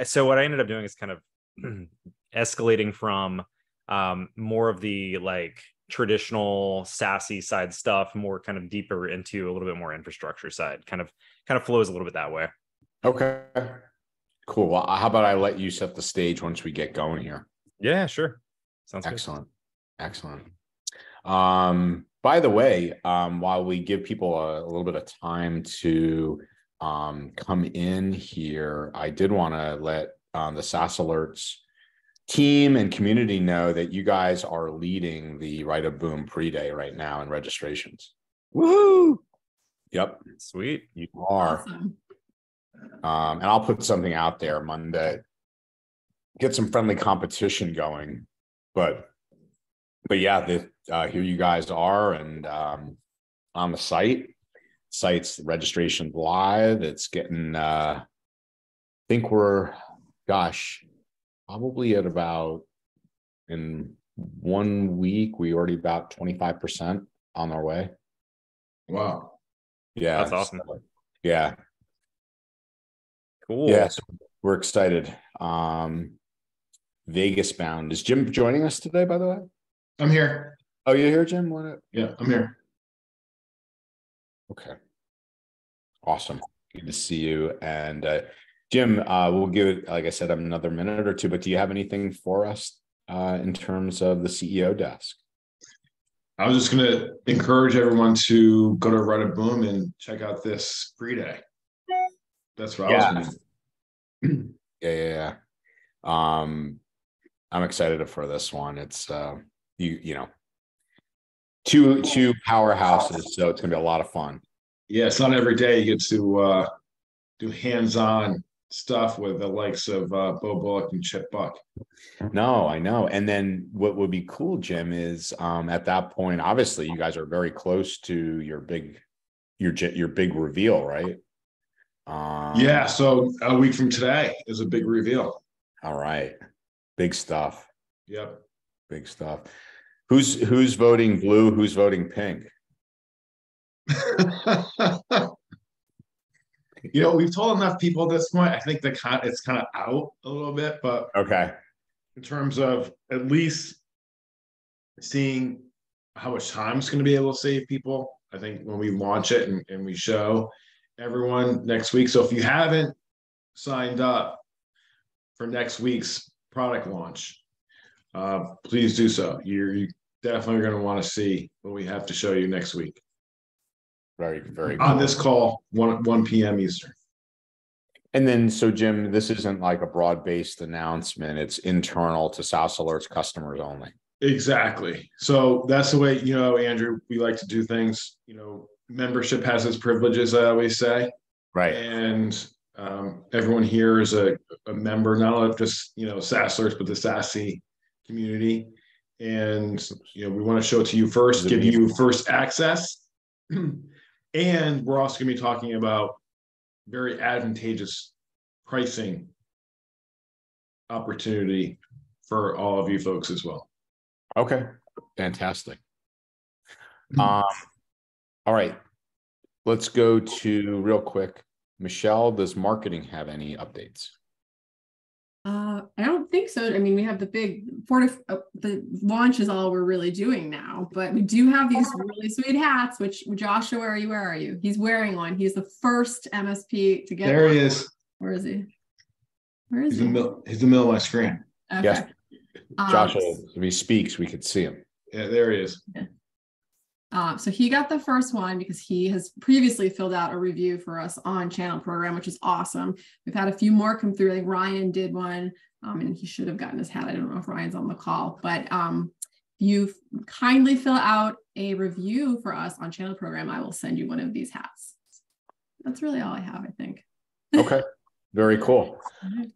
So what I ended up doing is kind of escalating from more of the like traditional SaaS-y side stuff, more kind of deeper into a little bit more infrastructure side. Kind of flows a little bit that way. Okay, cool. Well, how about I let you set the stage once we get going here? Yeah, sure. Sounds excellent. Good. Excellent. By the way, while we give people a little bit of time to come in here, I did want to let the SaaS Alerts team and community know that you guys are leading the Write a Boom pre-day right now in registrations. Woohoo! Yep. Sweet. You are. Awesome. And I'll put something out there Monday. Get some friendly competition going. But yeah, here you guys are, and on the site's registration live. It's getting I think we're probably at about, in 1 week, we already about 25% on our way. Wow. Yeah. That's awesome. So, yeah. Cool. Yeah, so we're excited. Vegas bound. Is Jim joining us today, by the way? I'm here. Oh, you're here, Jim? Yeah, I'm here. Okay. Awesome. Good to see you. And Jim, we'll give it, like I said, another minute or two, but do you have anything for us in terms of the CEO desk? I was just going to encourage everyone to go to Write a Boom and check out this pre-day. That's what I was going to do. Yeah. I'm excited for this one. It's you know, two powerhouses, so it's gonna be a lot of fun. Yeah, it's not every day you get to do hands-on stuff with the likes of Beau Bullock and Chip Buck. No, I know. And then what would be cool, Jim, is at that point, obviously you guys are very close to your big reveal, right? Yeah, so a week from today is a big reveal. All right. Big stuff. Yep. Big stuff. Who's voting blue? Who's voting pink? We've told enough people at this point. I think it's kind of out a little bit, but okay. In terms of at least seeing how much time it's going to be able to save people, I think when we launch it and we show everyone next week. So if you haven't signed up for next week's product launch, please do so. You're definitely going to want to see what we have to show you next week. Very, very on this call, 1 p.m. Eastern. And then, so Jim, this isn't like a broad-based announcement. It's internal to SaaS Alerts customers only. Exactly. So that's the way, Andrew, we like to do things. Membership has its privileges, I always say. Right. And everyone here is a member, not only of just, SaaS Alerts, but the SaaS community. And, we want to show it to you first, give you first access. And we're also going to be talking about very advantageous pricing opportunity for all of you folks as well. Okay, fantastic. All right, let's go to real quick. Michelle, does marketing have any updates? I don't think so. I mean, we have the big the launch is all we're really doing now, but we do have these really sweet hats, which Joshua, where are you? He's wearing one. He's the first MSP to get there. One. He is. Where is he? Where is he? He's in the middle of my screen. Okay. Yes. Joshua, if he speaks, we could see him. Yeah, there he is. Yeah. So he got the first one because he has previously filled out a review for us on Channel Program, which is awesome. We've had a few more come through. Like Ryan did one, and he should have gotten his hat. I don't know if Ryan's on the call, but you kindly fill out a review for us on Channel Program, I will send you one of these hats. That's really all I have, I think. Okay, very cool.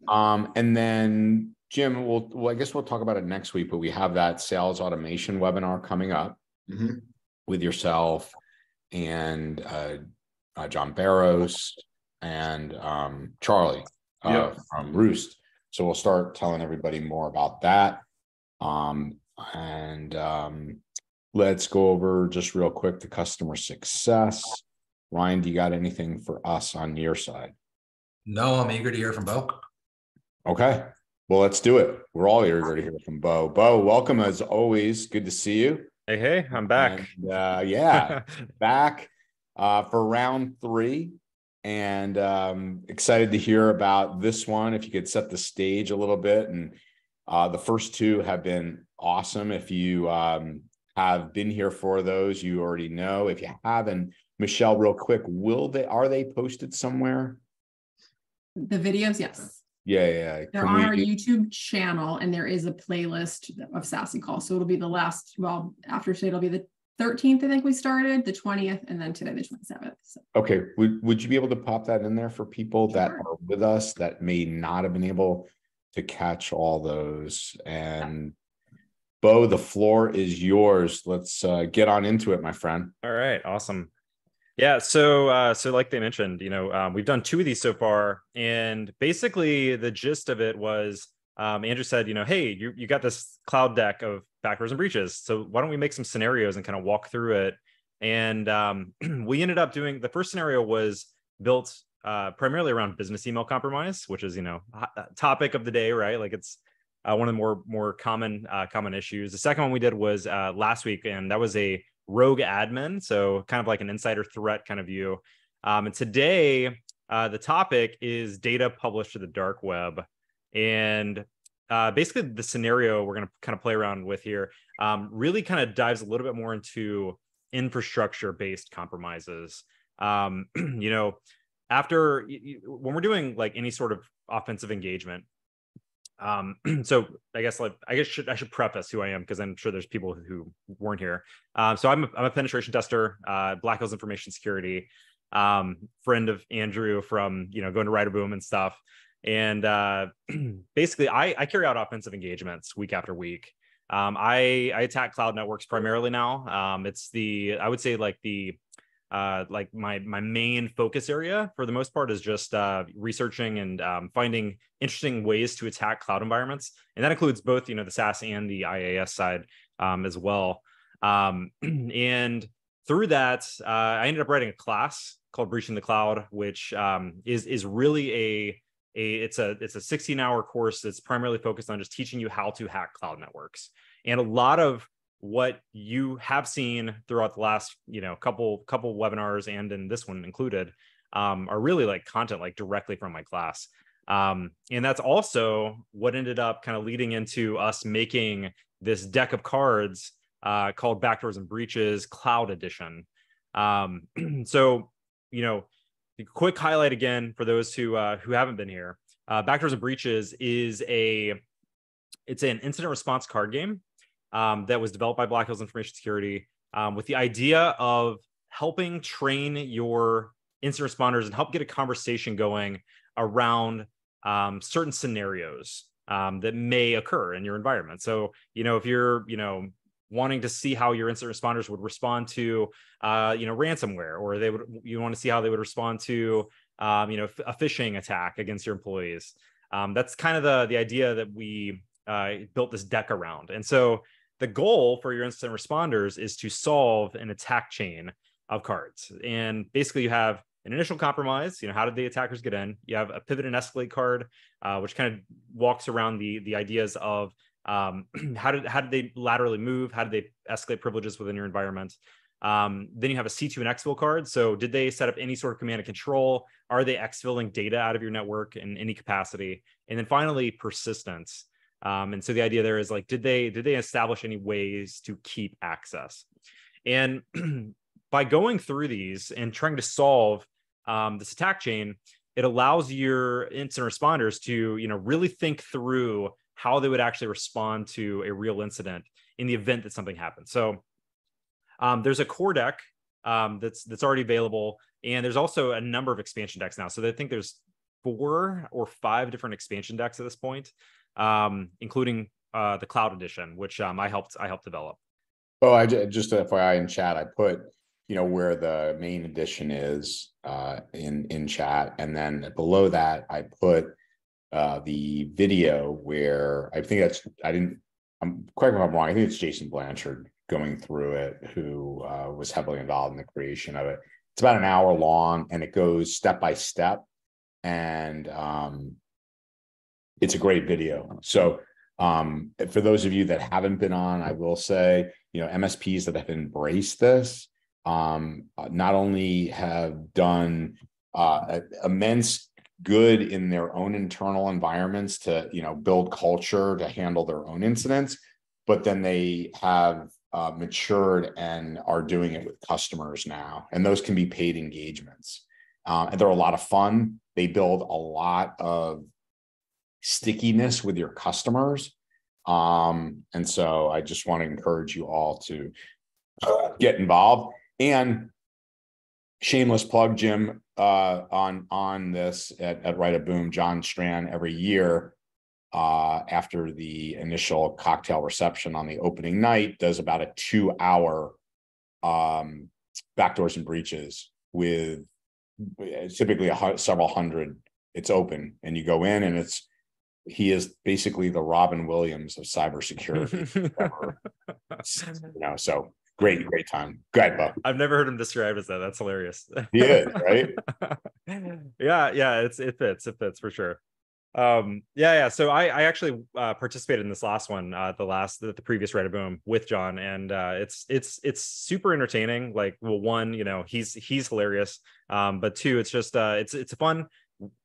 And then Jim, I guess we'll talk about it next week, but we have that sales automation webinar coming up. Mm-hmm. With yourself and John Barrows and Charlie from Roost. So we'll start telling everybody more about that. Let's go over just real quick the customer success. Ryan, do you got anything for us on your side? No, I'm eager to hear from Beau. Okay. Well, let's do it. We're all eager to hear from Beau. Beau, welcome as always. Good to see you. Hey, I'm back. And yeah, back for round 3. And excited to hear about this one. If you could set the stage a little bit. And the first 2 have been awesome. If you have been here for those, you already know. If you haven't, Michelle, real quick, are they posted somewhere? The videos, yes. Yeah. They're on our YouTube channel, and there is a playlist of Sassy calls. So it'll be the last, well, after today, it'll be the 13th, I think we started, the 20th, and then today, the 27th. So. Okay. Would you be able to pop that in there for people that are with us that may not have been able to catch all those? And Beau, the floor is yours. Let's get on into it, my friend. All right. Awesome. Yeah, so like they mentioned, we've done 2 of these so far, and basically the gist of it was Andrew said, hey, you got this cloud deck of backdoors and breaches, so why don't we make some scenarios and kind of walk through it? And we ended up doing, the first scenario was built primarily around business email compromise, which is topic of the day, right? Like it's one of the more common issues. The second one we did was last week, and that was a rogue admin, so kind of like an insider threat kind of view. And today, the topic is data published to the dark web. And basically the scenario we're going to kind of play around with here really kind of dives a little bit more into infrastructure-based compromises. After when we're doing like any sort of offensive engagement, so I should preface who I am, because I'm sure there's people who weren't here. So I'm a penetration tester, Black Hills Information Security, friend of Andrew from going to Writer Boom and stuff. And basically I carry out offensive engagements week after week. I attack cloud networks primarily now. It's I would say like my main focus area for the most part is just researching and finding interesting ways to attack cloud environments, and that includes both the SaaS and the IaaS side as well. And through that, I ended up writing a class called Breaching the Cloud, which is really it's a 16-hour course that's primarily focused on just teaching you how to hack cloud networks. And a lot of what you have seen throughout the last couple webinars, and in this one included, are really like content like directly from my class. And that's also what ended up kind of leading into us making this deck of cards called Backdoors and Breaches Cloud Edition. So the quick highlight again for those who haven't been here, Backdoors and Breaches is it's an incident response card game that was developed by Black Hills Information Security with the idea of helping train your incident responders and help get a conversation going around certain scenarios that may occur in your environment. So, if you're, wanting to see how your incident responders would respond to, ransomware, or you want to see how they would respond to, a phishing attack against your employees. That's kind of the idea that we built this deck around. And so the goal for your incident responders is to solve an attack chain of cards. And basically you have an initial compromise, how did the attackers get in? You have a pivot and escalate card, which kind of walks around the ideas of how did they laterally move? How did they escalate privileges within your environment? Then you have a C2 and exfil card. So did they set up any sort of command and control? Are they exfilling data out of your network in any capacity? And then finally, persistence. And so the idea there is like, did they establish any ways to keep access? And by going through these and trying to solve this attack chain, it allows your incident responders to really think through how they would actually respond to a real incident in the event that something happens. So there's a core deck that's already available, and there's also a number of expansion decks now. So I think there's 4 or 5 different expansion decks at this point, including the Cloud Edition, which I helped develop. Oh, I just FYI in chat, I put where the main edition is in chat, and then below that I put the video where I think I'm correct me if I'm wrong, I think it's Jason Blanchard going through it, who was heavily involved in the creation of it. It's about an hour long, and it goes step by step, and it's a great video. So for those of you that haven't been on, I will say, MSPs that have embraced this not only have done immense good in their own internal environments to, build culture to handle their own incidents, but then they have matured and are doing it with customers now. And those can be paid engagements. And they're a lot of fun. They build a lot of stickiness with your customers. And so I just want to encourage you all to get involved. And shameless plug, Jim, on this at Write a Boom, John Strand every year after the initial cocktail reception on the opening night does about a 2-hour Backdoors and Breaches with typically several hundred. It's open and you go in and he is basically the Robin Williams of cybersecurity. So great time. Go ahead, Bo. I've never heard him described as that. That's hilarious. He is, right? Yeah, it fits for sure. Yeah. So I actually participated in this last one, the previous Write a Boom with John, and it's super entertaining. Like, well, one, he's hilarious, but two, it's just it's fun,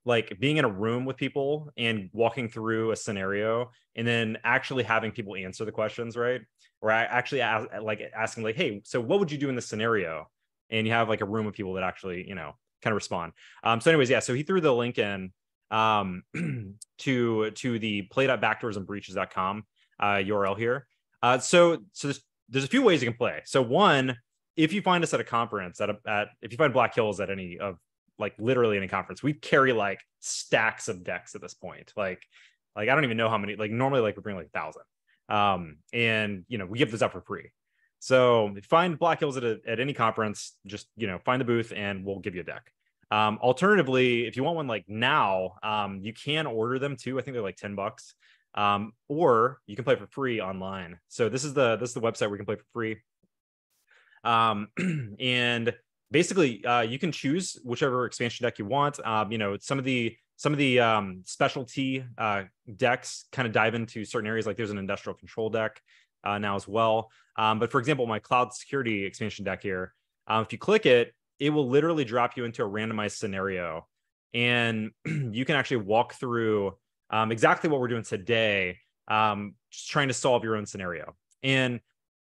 like being in a room with people and walking through a scenario and then actually having people answer the questions, right? Or I actually asking like, hey, so what would you do in this scenario? And you have like a room of people that actually, kind of respond. So anyways, yeah, so he threw the link in to the play.backdoorsandbreaches.com URL here. So there's a few ways you can play. So one, if you find us at a conference if you find Black Hills at any of like literally any conference, we carry like stacks of decks at this point. Like I don't even know how many, like normally like we bring like 1,000. And we give this up for free. So if you find Black Hills at any conference, just find the booth and we'll give you a deck. Alternatively, if you want one like now, you can order them too. I think they're like $10. Or you can play for free online. So this is the website where you can play for free. And basically, you can choose whichever expansion deck you want. Some of the specialty decks kind of dive into certain areas. Like there's an industrial control deck now as well. But for example, my cloud security expansion deck here, if you click it, it will literally drop you into a randomized scenario, and you can actually walk through exactly what we're doing today, just trying to solve your own scenario. And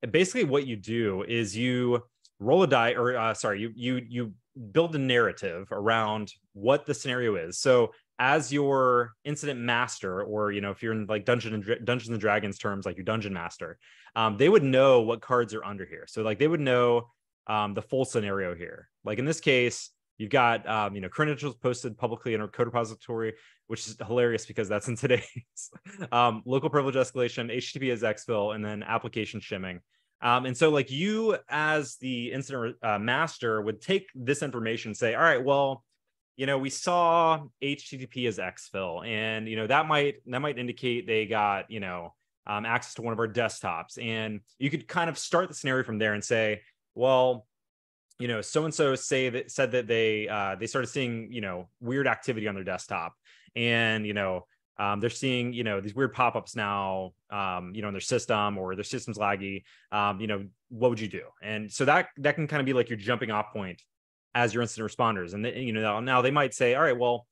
basically, what you do is you roll a die, or you build a narrative around what the scenario is. So as your incident master, or if you're in like Dungeons and Dragons terms, like your dungeon master, they would know what cards are under here. So like they would know the full scenario here. Like in this case, you've got credentials posted publicly in a code repository, which is hilarious because that's in today's local privilege escalation, HTTP as exfil, and then application shimming. And so like you as the incident master would take this information and say, all right, well, we saw HTTP as exfil, and that might indicate they got access to one of our desktops, and you could kind of start the scenario from there and say, well, so and so said that they started seeing weird activity on their desktop, and they're seeing these weird pop-ups now in their system, or their system's laggy. What would you do? And so that can kind of be like your jumping off point as your incident responders. And now they might say, all right, well,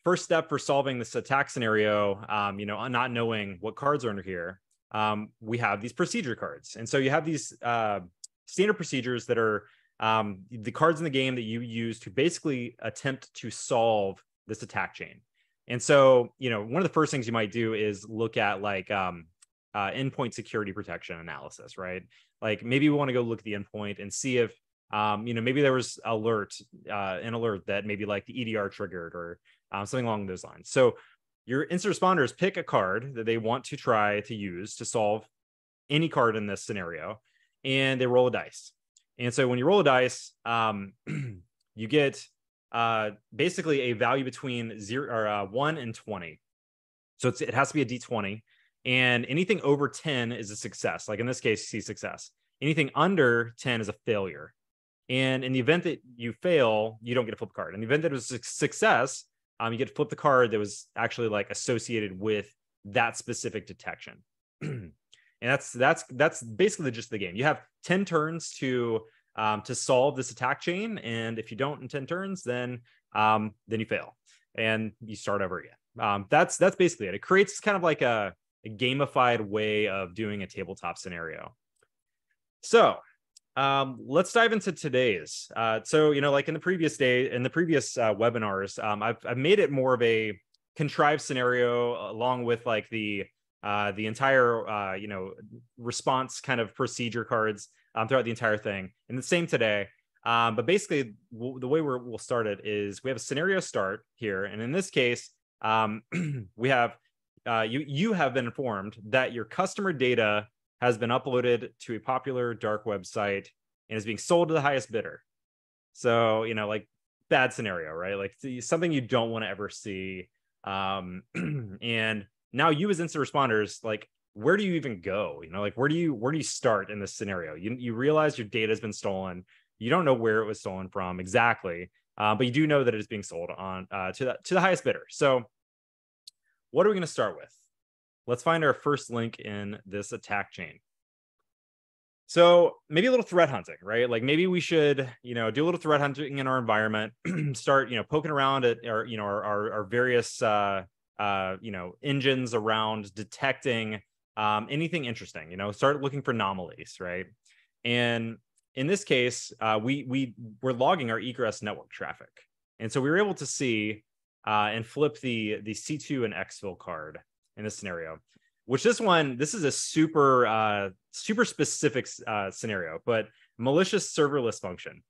first step for solving this attack scenario, not knowing what cards are under here, we have these procedure cards. And so you have these standard procedures that are the cards in the game that you use to basically attempt to solve this attack chain. And so, one of the first things you might do is look at like endpoint security protection analysis, right? Like maybe we want to go look at the endpoint and see if, maybe there was an alert that maybe like the EDR triggered, or something along those lines. So your incident responders pick a card that they want to try to use to solve any card in this scenario, and they roll a dice. And so when you roll a dice, you get basically a value between 1 and 20. So it has to be a D20, and anything over 10 is a success. Like in this case, you see success. Anything under 10 is a failure. And in the event that you fail, you don't get a flip card. In the event that it was a success, you get to flip the card that was actually like associated with that specific detection. And that's basically just the game. You have 10 turns to solve this attack chain, and if you don't in 10 turns, then you fail and you start over again. That's basically it. It creates kind of like a gamified way of doing a tabletop scenario. So let's dive into today's. So, like in the previous webinars, I've made it more of a contrived scenario, along with like the entire response kind of procedure cards throughout the entire thing, and the same today. But basically, the way we'll start it is we have a scenario start here, and in this case, we have you have been informed that your customer data has been uploaded to a popular dark website and is being sold to the highest bidder. So, like bad scenario, right? Like something you don't want to ever see. And now you as incident responders, like, where do you even go? Like where do you start in this scenario? You realize your data has been stolen. You don't know where it was stolen from exactly, but you do know that it is being sold on to the highest bidder. So what are we going to start with? Let's find our first link in this attack chain. So maybe a little threat hunting, right? Like maybe we should, do a little threat hunting in our environment, start, poking around at our various, engines around detecting anything interesting, start looking for anomalies, right? And in this case, we're logging our egress network traffic. And so we were able to see and flip the C2 and exfil card in this scenario, which this is a super specific scenario, but malicious serverless function.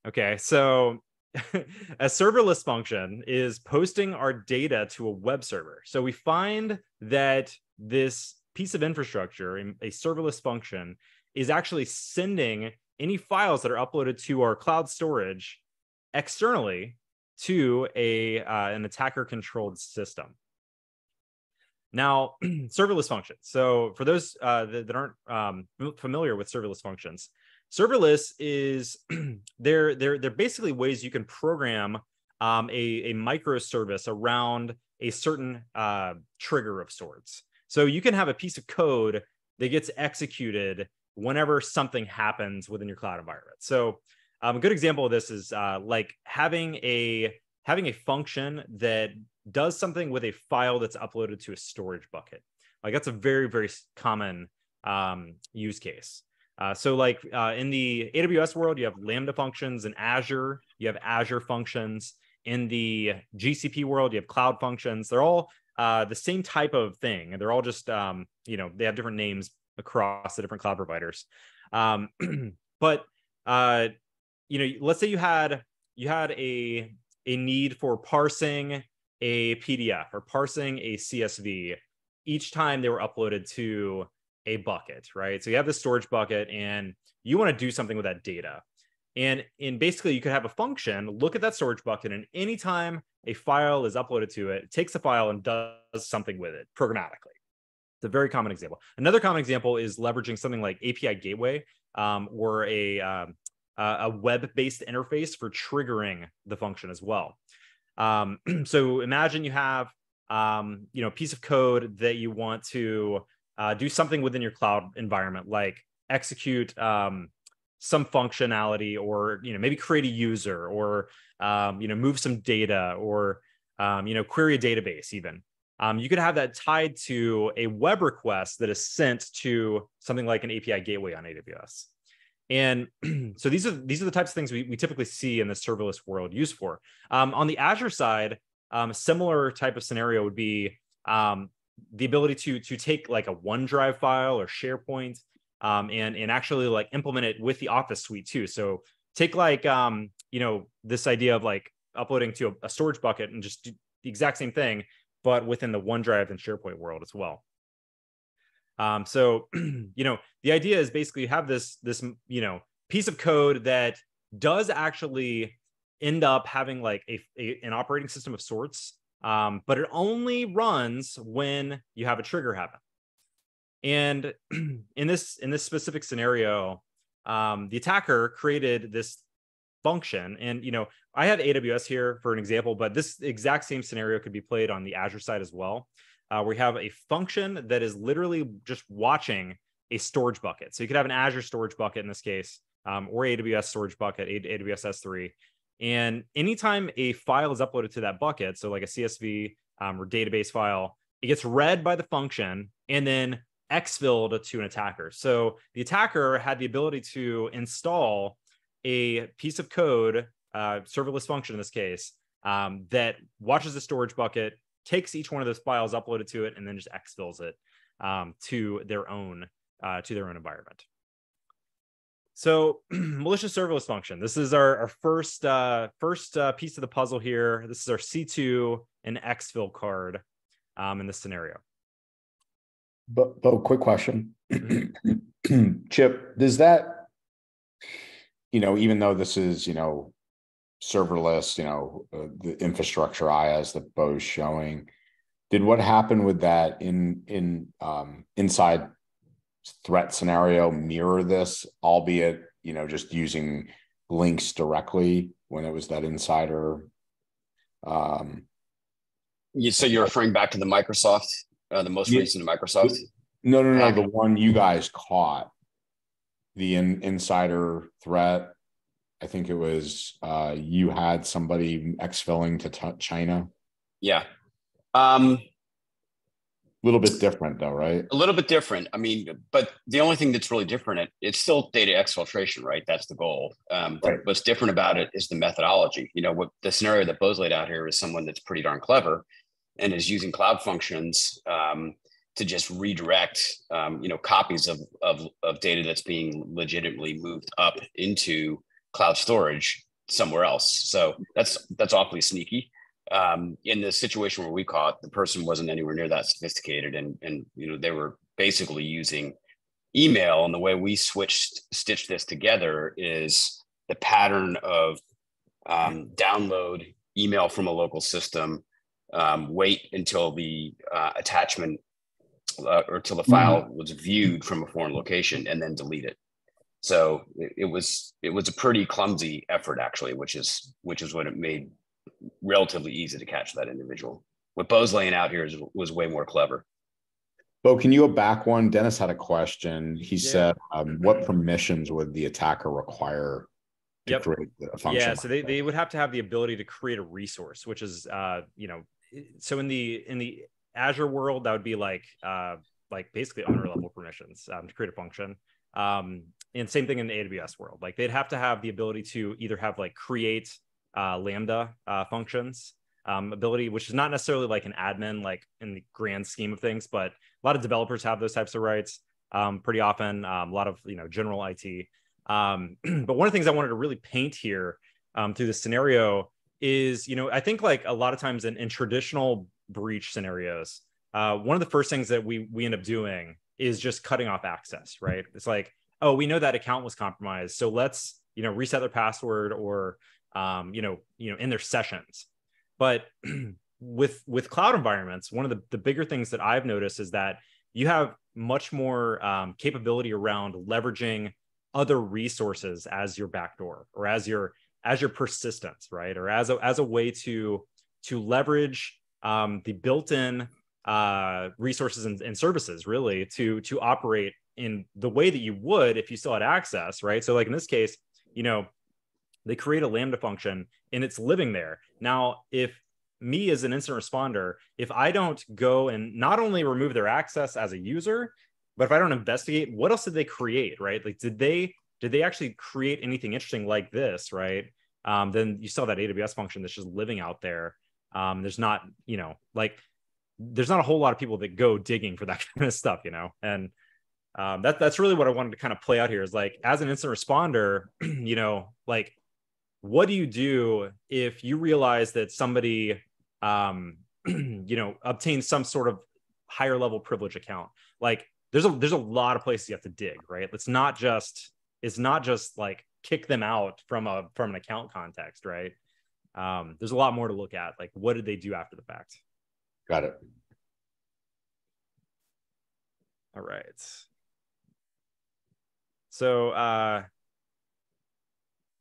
Okay, so a serverless function is posting our data to a web server. So we find that this piece of infrastructure, a serverless function, is actually sending any files that are uploaded to our cloud storage externally to an attacker controlled system. Now, serverless functions. So for those that aren't familiar with serverless functions, serverless is they're basically ways you can program a microservice around a certain trigger of sorts. So you can have a piece of code that gets executed whenever something happens within your cloud environment. So a good example of this is like having a function that does something with a file that's uploaded to a storage bucket. Like that's a very, very common use case. So like in the AWS world, you have Lambda functions. In Azure, you have Azure functions. In the GCP world, you have cloud functions. They're all the same type of thing. And they're all just, they have different names across the different cloud providers. But, let's say you had a need for parsing a PDF or parsing a CSV each time they were uploaded to a bucket, right? So you have the storage bucket and you want to do something with that data. And basically you could have a function, look at that storage bucket, and anytime a file is uploaded to it, it takes the file and does something with it programmatically. It's a very common example. Another common example is leveraging something like API Gateway or a web-based interface for triggering the function as well. So imagine you have, a piece of code that you want to do something within your cloud environment, like execute some functionality, or maybe create a user, or move some data, or query a database even. You could have that tied to a web request that is sent to something like an API gateway on AWS. And so these are the types of things we typically see in the serverless world used for. On the Azure side, a similar type of scenario would be the ability to take like a OneDrive file or SharePoint and actually like implement it with the Office suite too. So take like this idea of like uploading to a storage bucket and just do the exact same thing, but within the OneDrive and SharePoint world as well. So, the idea is basically you have this piece of code that does actually end up having like an operating system of sorts, but it only runs when you have a trigger happen. And in this specific scenario, the attacker created this function. And, I have AWS here for an example, but this exact same scenario could be played on the Azure side as well. We have a function that is literally just watching a storage bucket. So you could have an Azure storage bucket in this case, or AWS storage bucket, AWS S3. And anytime a file is uploaded to that bucket, so like a CSV or database file, it gets read by the function and then exfilled to an attacker. So the attacker had the ability to install a piece of code, serverless function in this case, that watches the storage bucket, takes each one of those files uploaded to it, and then just exfills it to their own environment. So malicious serverless function. This is our first piece of the puzzle here. This is our C2 and exfil card in this scenario. But quick question. Chip, does that, even though this is, serverless, the infrastructure IaaS that Beau's showing, did what happened with that inside threat scenario mirror this, albeit, just using links directly when it was that insider? So you're referring back to the Microsoft, the most recent Microsoft? No, the one you guys caught, the insider threat. I think it was you had somebody exfilling to China. Yeah. A little bit different though, right? A little bit different. I mean, but the only thing that's really different, it's still data exfiltration, right? That's the goal. Right. What's different about it is the methodology. What the scenario that Beau's laid out here is someone that's pretty darn clever and is using cloud functions to just redirect, copies of data that's being legitimately moved up into cloud storage somewhere else. So that's awfully sneaky. In the situation where we caught, the person wasn't anywhere near that sophisticated, and they were basically using email. And the way we stitched this together is the pattern of download email from a local system, wait until the attachment or till the file was viewed from a foreign location, and then delete it. So it was a pretty clumsy effort, actually, which is what it made relatively easy to catch that individual. What Beau's laying out here was way more clever. Beau, can you go back one? Dennis had a question. He said, what permissions would the attacker require to create a function? Yeah, so they would have to have the ability to create a resource, which is, so in the Azure world, that would be like basically owner level permissions to create a function. And same thing in the AWS world. Like they'd have to have the ability to either have like create Lambda functions ability, which is not necessarily like an admin, like in the grand scheme of things, but a lot of developers have those types of rights pretty often, a lot of, general IT. But one of the things I wanted to really paint here through this scenario is, I think like a lot of times in traditional breach scenarios, one of the first things that we end up doing is just cutting off access, right? It's like, oh, we know that account was compromised, so let's, reset their password or, in their sessions. But with cloud environments, one of the bigger things that I've noticed is that you have much more capability around leveraging other resources as your backdoor or as your persistence, right? Or as a way to leverage the built-in resources and services really to operate in the way that you would if you still had access, right? So like in this case, they create a Lambda function and it's living there. Now, if me as an incident responder, if I don't go and not only remove their access as a user, but if I don't investigate, what else did they create, right? Like, did they actually create anything interesting like this, right? Then you saw that AWS function that's just living out there. There's not, there's not a whole lot of people that go digging for that kind of stuff, and that's really what I wanted to kind of play out here is like, as an incident responder, like, what do you do if you realize that somebody, obtains some sort of higher level privilege account? Like, there's a lot of places you have to dig, right? It's not just like kick them out from an account context, right? There's a lot more to look at. Like, what did they do after the fact? Got it. All right. So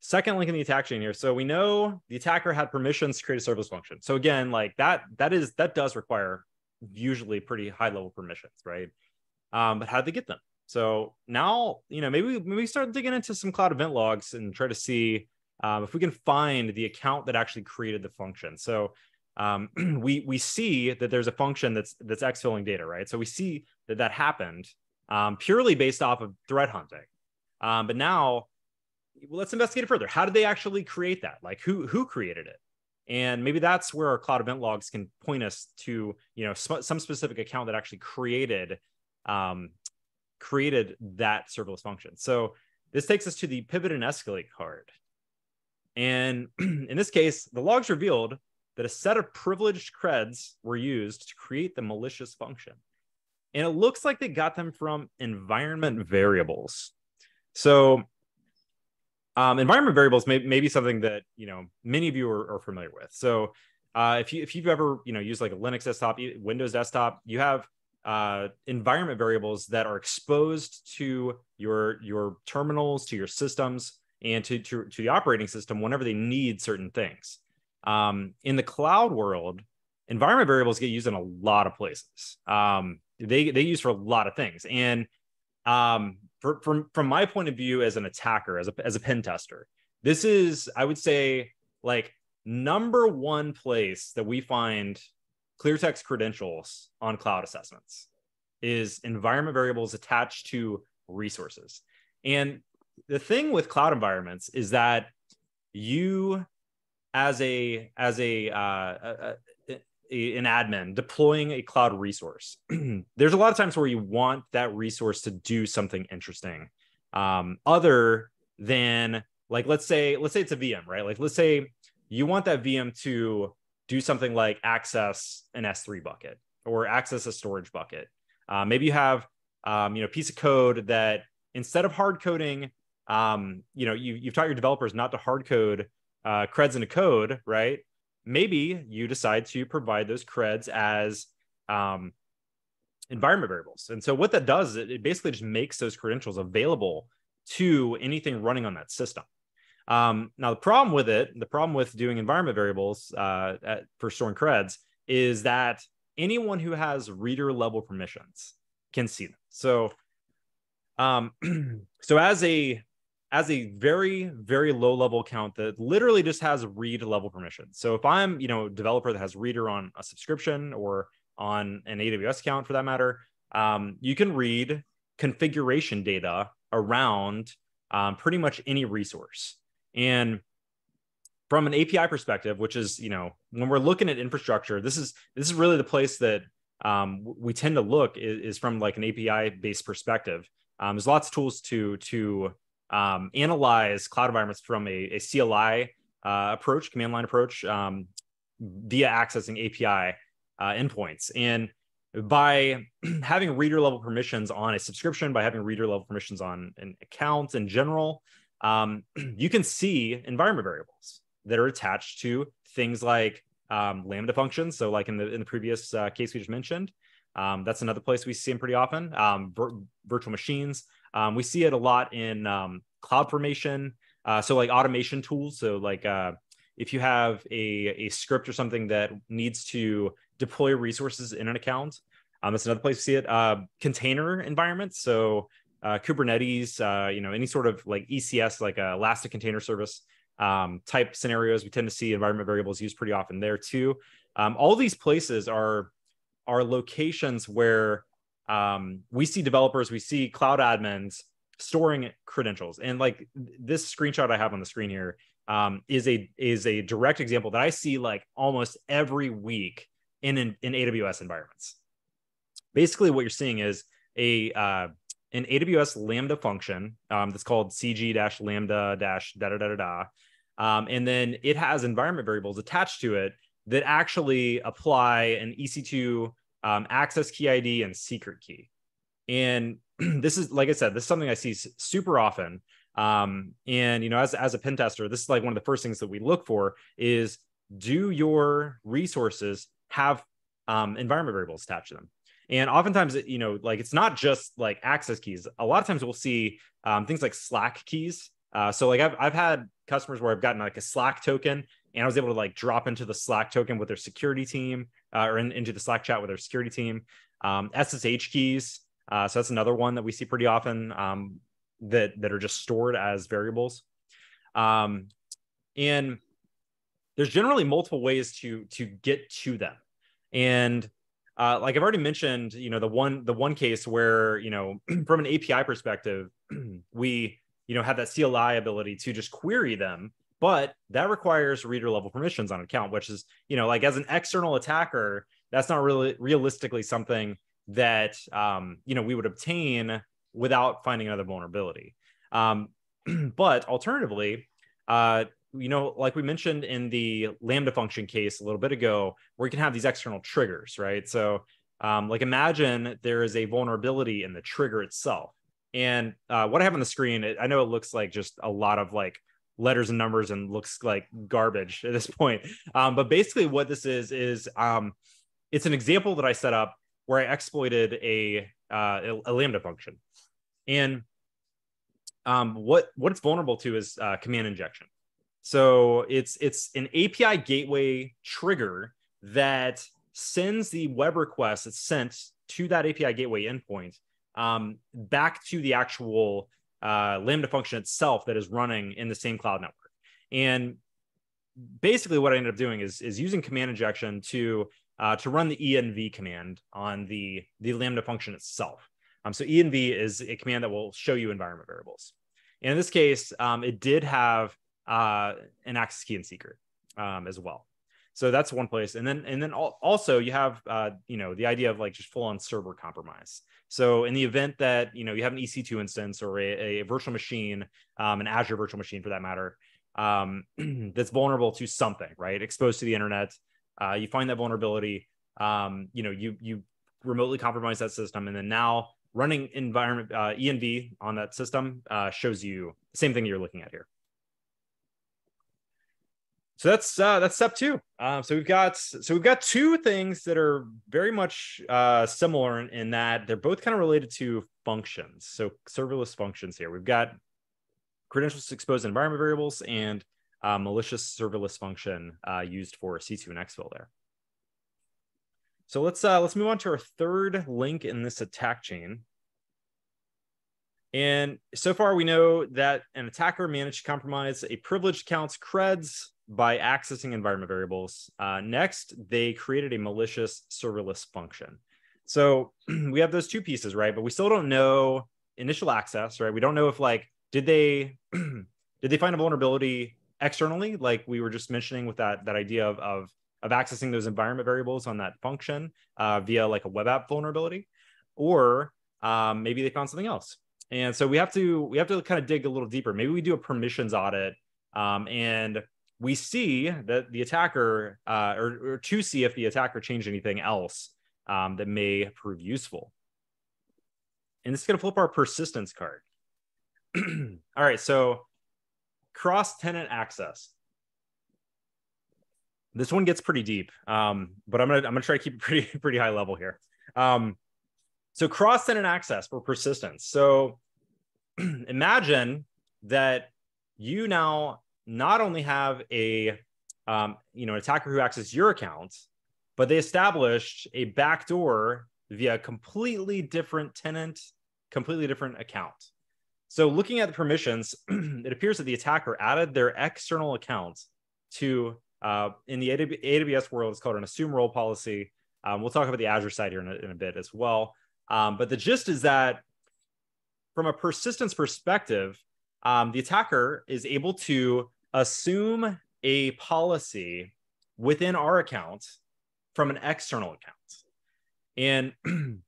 second link in the attack chain here. So we know the attacker had permissions to create a serverless function. So again, like that does require usually pretty high level permissions, right? But how did they get them? So now, maybe we start digging into some cloud event logs and try to see if we can find the account that actually created the function. So we see that there's a function that's exfilling data, right? So we see that happened purely based off of threat hunting. But now, let's investigate it further. How did they actually create that? Like who created it? And maybe that's where our cloud event logs can point us to, some specific account that actually created that serverless function. So this takes us to the pivot and escalate card. And in this case, the logs revealed that a set of privileged creds were used to create the malicious function. And it looks like they got them from environment variables. So environment variables may be something that many of you are familiar with. So if you've ever used like a Linux desktop, Windows desktop, you have environment variables that are exposed to your terminals, to your systems, and to the operating system whenever they need certain things. In the cloud world, environment variables get used in a lot of places. They use for a lot of things, and from my point of view as an attacker, as a pen tester, this is, I would say, like number one place that we find clear text credentials on cloud assessments is environment variables attached to resources. And the thing with cloud environments is that you, as an admin deploying a cloud resource, there's a lot of times where you want that resource to do something interesting, other than, like, let's say it's a VM, right? Like, let's say you want that VM to do something like access an S3 bucket or access a storage bucket. Maybe you have a piece of code that, instead of hard coding, you've taught your developers not to hard code creds into code, right? Maybe you decide to provide those creds as environment variables. And so what that does is it basically just makes those credentials available to anything running on that system. Now, the problem with doing environment variables for storing creds is that anyone who has reader level permissions can see them. So, so as a very, very low level account that literally just has read level permissions. So if I'm, a developer that has reader on a subscription or on an AWS account for that matter, you can read configuration data around pretty much any resource. And from an API perspective, which is, when we're looking at infrastructure, this is really the place that we tend to look is from like an API based perspective. There's lots of tools to analyze cloud environments from a CLI approach, command line approach, via accessing API endpoints. And by having reader level permissions on a subscription, by having reader level permissions on an account in general, you can see environment variables that are attached to things like Lambda functions. So like in the previous case we just mentioned, that's another place we see them pretty often. Virtual machines. We see it a lot in CloudFormation. So like automation tools. So like if you have a script or something that needs to deploy resources in an account, that's another place to see it. Container environments. So Kubernetes, any sort of like ECS, like Elastic Container Service type scenarios, we tend to see environment variables used pretty often there too. All these places are locations where we see developers, we see cloud admins storing credentials. And like this screenshot I have on the screen here is a direct example that I see like almost every week in AWS environments. Basically, what you're seeing is an AWS Lambda function that's called cg-lambda-da-da-da-da. And then it has environment variables attached to it that actually apply an EC2 access key ID and secret key. And this is, like I said, this is something I see super often. And, as a pen tester, this is like one of the first things that we look for is, do your resources have environment variables attached to them? And oftentimes, like it's not just like access keys. A lot of times we'll see things like Slack keys. So like I've had customers where I've gotten like a Slack token, and I was able to like drop into the Slack token with their security team, or into the Slack chat with their security team. SSH keys. So that's another one that we see pretty often, that are just stored as variables. And there's generally multiple ways to get to them. And like I've already mentioned, the one case where, from an API perspective, we, have that CLI ability to just query them, but that requires reader level permissions on account, which is, like as an external attacker, that's not really realistically something that, we would obtain without finding another vulnerability. But alternatively, like we mentioned in the Lambda function case a little bit ago, where you can have these external triggers, right? So like imagine there is a vulnerability in the trigger itself. And what I have on the screen, I know it looks like just a lot of like letters and numbers and looks like garbage at this point. But basically what this is it's an example that I set up where I exploited a Lambda function. And what it's vulnerable to is command injection. So it's an API gateway trigger that sends the web request that's sent to that API gateway endpoint back to the actual Lambda function itself that is running in the same cloud network. And basically what I ended up doing is using command injection to run the env command on the Lambda function itself. So env is a command that will show you environment variables. And in this case, it did have an access key and secret as well. So that's one place. And then also you have, the idea of like just full on server compromise. So in the event that, you have an EC2 instance or a virtual machine, an Azure virtual machine for that matter, that's vulnerable to something, right? Exposed to the internet, you find that vulnerability, you remotely compromise that system. And then now running environment env on that system shows you the same thing you're looking at here. So that's step two. So we've got two things that are very much similar in that they're both kind of related to functions. So serverless functions here. We've got credentials exposed environment variables and malicious serverless function used for C2 and exfil there. So let's move on to our third link in this attack chain. And so far we know that an attacker managed to compromise a privileged account's creds by accessing environment variables. Next, they created a malicious serverless function. So we have those two pieces, right? But we still don't know initial access, right? We don't know if like, did they find a vulnerability externally, like we were just mentioning with that idea of accessing those environment variables on that function via like a web app vulnerability, or maybe they found something else. And so we have to kind of dig a little deeper. Maybe we do a permissions audit and we see that the attacker, or to see if the attacker changed anything else that may prove useful. And this is going to flip our persistence card. All right, so cross-tenant access. This one gets pretty deep, but I'm gonna try to keep it pretty high level here. So cross-tenant access for persistence. So imagine that you now not only have an attacker who accesses your account, but they established a backdoor via a completely different tenant, completely different account. So looking at the permissions, it appears that the attacker added their external account to, in the AWS world, it's called an assume role policy. We'll talk about the Azure side here in a bit as well. But the gist is that from a persistence perspective, the attacker is able to assume a policy within our account from an external account. And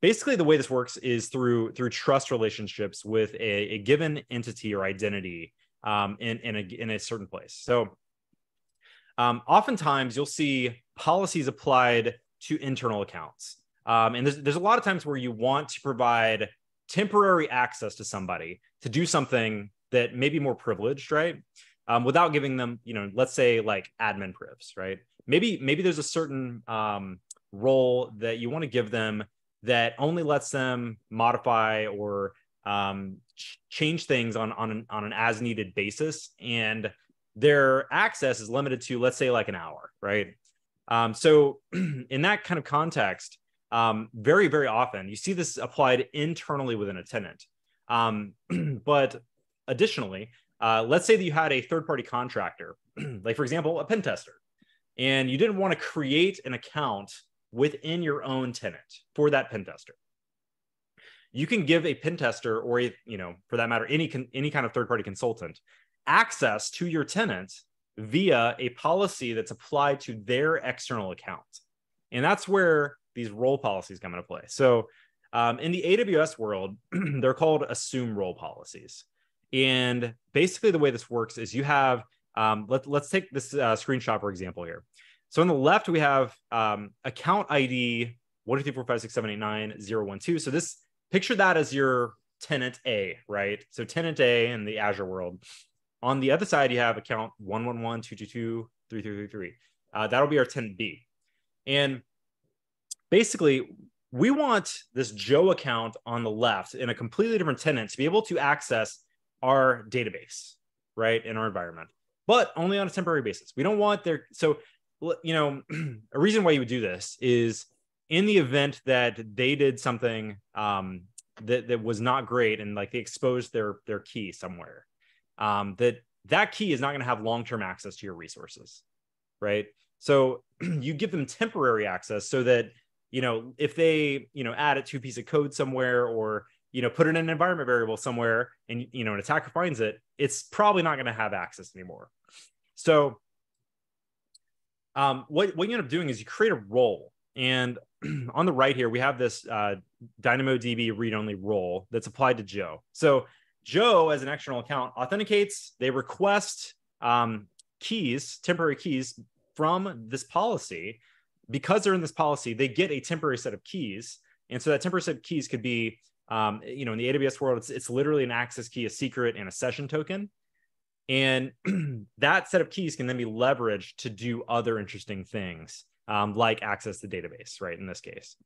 basically the way this works is through trust relationships with a given entity or identity in a certain place. So oftentimes you'll see policies applied to internal accounts. And there's a lot of times where you want to provide temporary access to somebody to do something that may be more privileged, right? Without giving them, let's say like admin privs, right? Maybe there's a certain role that you want to give them that only lets them modify or change things on an as needed basis, and their access is limited to, let's say, like an hour, right? So in that kind of context, very, very often you see this applied internally within a tenant. But additionally, let's say that you had a third-party contractor, like for example, a pen tester, and you didn't want to create an account within your own tenant for that pen tester. You can give a pen tester, or a, for that matter, any kind of third-party consultant, access to your tenant via a policy that's applied to their external account. And that's where these role policies come into play. So in the AWS world, they're called assume role policies. And basically the way this works is you have, let's take this screenshot, for example, here. So on the left, we have account ID 123456789 012. So picture that as your tenant A, right? So tenant A in the Azure world. On the other side, you have account 111222333. That'll be our tenant B. And basically, we want this Joe account on the left in a completely different tenant to be able to access our database, right, in our environment, but only on a temporary basis. We don't want their, so, a reason why you would do this is in the event that they did something that was not great, and like they exposed their key somewhere, that key is not going to have long-term access to your resources, right? So you give them temporary access so that, if they, add it to a piece of code somewhere, or, put it in an environment variable somewhere, and, an attacker finds it, it's probably not going to have access anymore. So what you end up doing is you create a role. And on the right here, we have this DynamoDB read-only role that's applied to Joe. So Joe, as an external account, authenticates, they request keys, temporary keys from this policy. Because they're in this policy, they get a temporary set of keys. And so that temporary set of keys could be, in the AWS world, it's literally an access key, a secret, and a session token. And that set of keys can then be leveraged to do other interesting things, like access the database, right, in this case.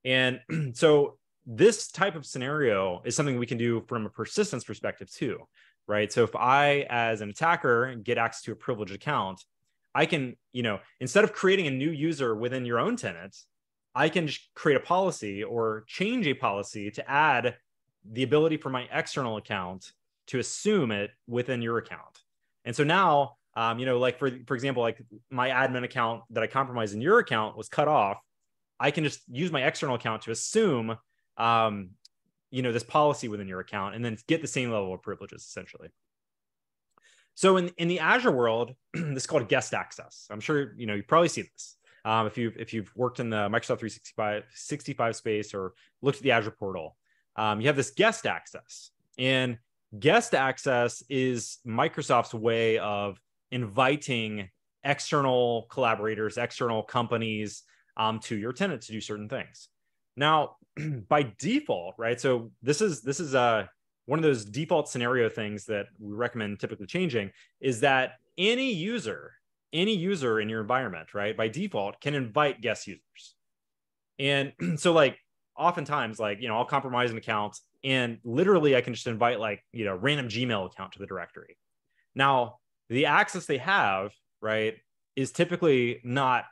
And so this type of scenario is something we can do from a persistence perspective too, right? So if I, as an attacker, get access to a privileged account, I can, instead of creating a new user within your own tenant, I can just create a policy or change a policy to add the ability for my external account to assume it within your account. And so now, like for example, like my admin account that I compromised in your account was cut off. I can just use my external account to assume, this policy within your account, and then get the same level of privileges essentially. So in the Azure world, this is called guest access. I'm sure, you probably see this. If you've worked in the Microsoft 365 space or looked at the Azure portal, you have this guest access. And guest access is Microsoft's way of inviting external collaborators, external companies to your tenant to do certain things. Now, by default, right? So this is one of those default scenario things that we recommend typically changing is that any user in your environment, right, by default can invite guest users. And so like oftentimes, like, I'll compromise an account and literally I can just invite like, random Gmail account to the directory. Now, the access they have, right, is typically not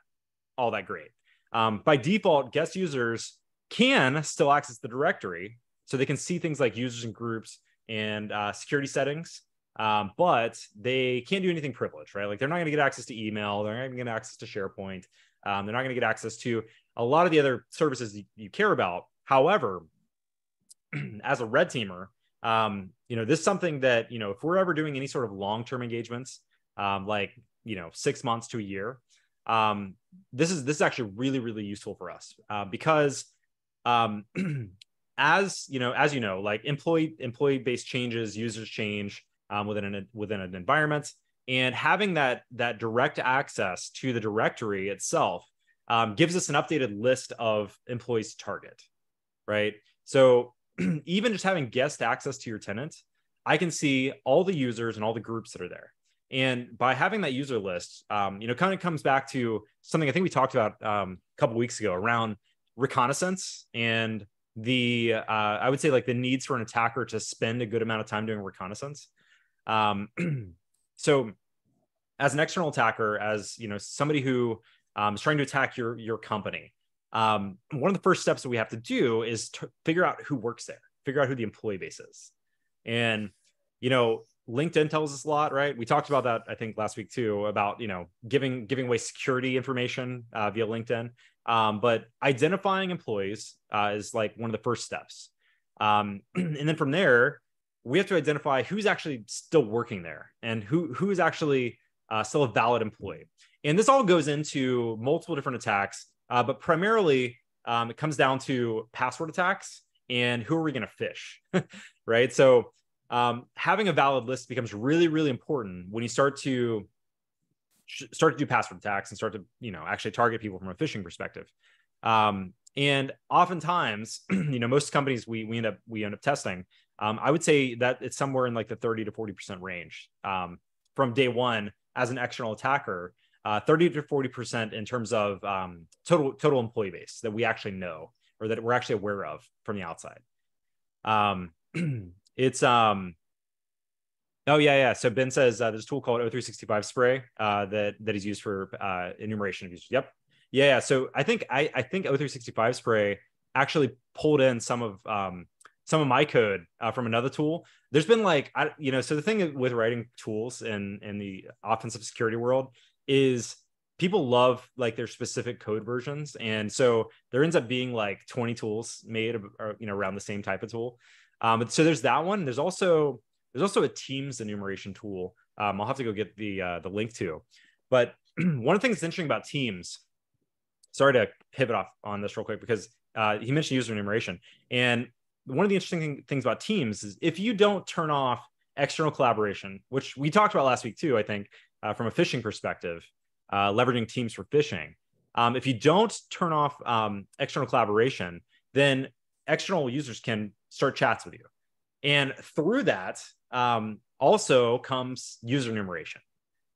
all that great. By default, guest users can still access the directory. So they can see things like users and groups and security settings, but they can't do anything privileged, right? Like they're not going to get access to email. They're not going to get access to SharePoint. They're not going to get access to a lot of the other services you care about. However, as a red teamer, this is something that, if we're ever doing any sort of long-term engagements, like, 6 months to a year, this is actually really, really useful for us because as you know, like employee-based changes, users change within an environment, and having that direct access to the directory itself gives us an updated list of employees to target, right? So even just having guest access to your tenant, I can see all the users and all the groups that are there. And by having that user list, kind of comes back to something I think we talked about a couple of weeks ago around reconnaissance and I would say like the needs for an attacker to spend a good amount of time doing reconnaissance. So as an external attacker, as somebody who is trying to attack your company, one of the first steps that we have to do is to figure out who works there, figure out who the employee base is. And LinkedIn tells us a lot, right? We talked about that, I think, last week too, about giving away security information via LinkedIn. But identifying employees is like one of the first steps. And then from there, we have to identify who's actually still working there and who is actually still a valid employee. And this all goes into multiple different attacks, but primarily it comes down to password attacks and who are we going to phish, right? So having a valid list becomes really, really important when you start to do password attacks and start to actually target people from a phishing perspective. And oftentimes, most companies we end up testing, I would say that it's somewhere in like the 30 to 40% range from day one as an external attacker. 30 to 40% in terms of total employee base that we actually know or that we're actually aware of from the outside. It's oh yeah. So Ben says there's a tool called O365 Spray that is used for enumeration of users. Yep. Yeah. So I think O365 Spray actually pulled in some of my code from another tool. There's been so the thing with writing tools in the offensive security world is people love like their specific code versions. And so there ends up being like 20 tools made around the same type of tool. So there's that one. There's also a Teams enumeration tool. I'll have to go get the link to. But one of the things that's interesting about Teams, sorry to pivot off on this real quick because he mentioned user enumeration. And one of the interesting things about Teams is if you don't turn off external collaboration, which we talked about last week too, I think, from a phishing perspective, leveraging Teams for phishing. If you don't turn off external collaboration, then external users can start chats with you. And through that also comes user enumeration.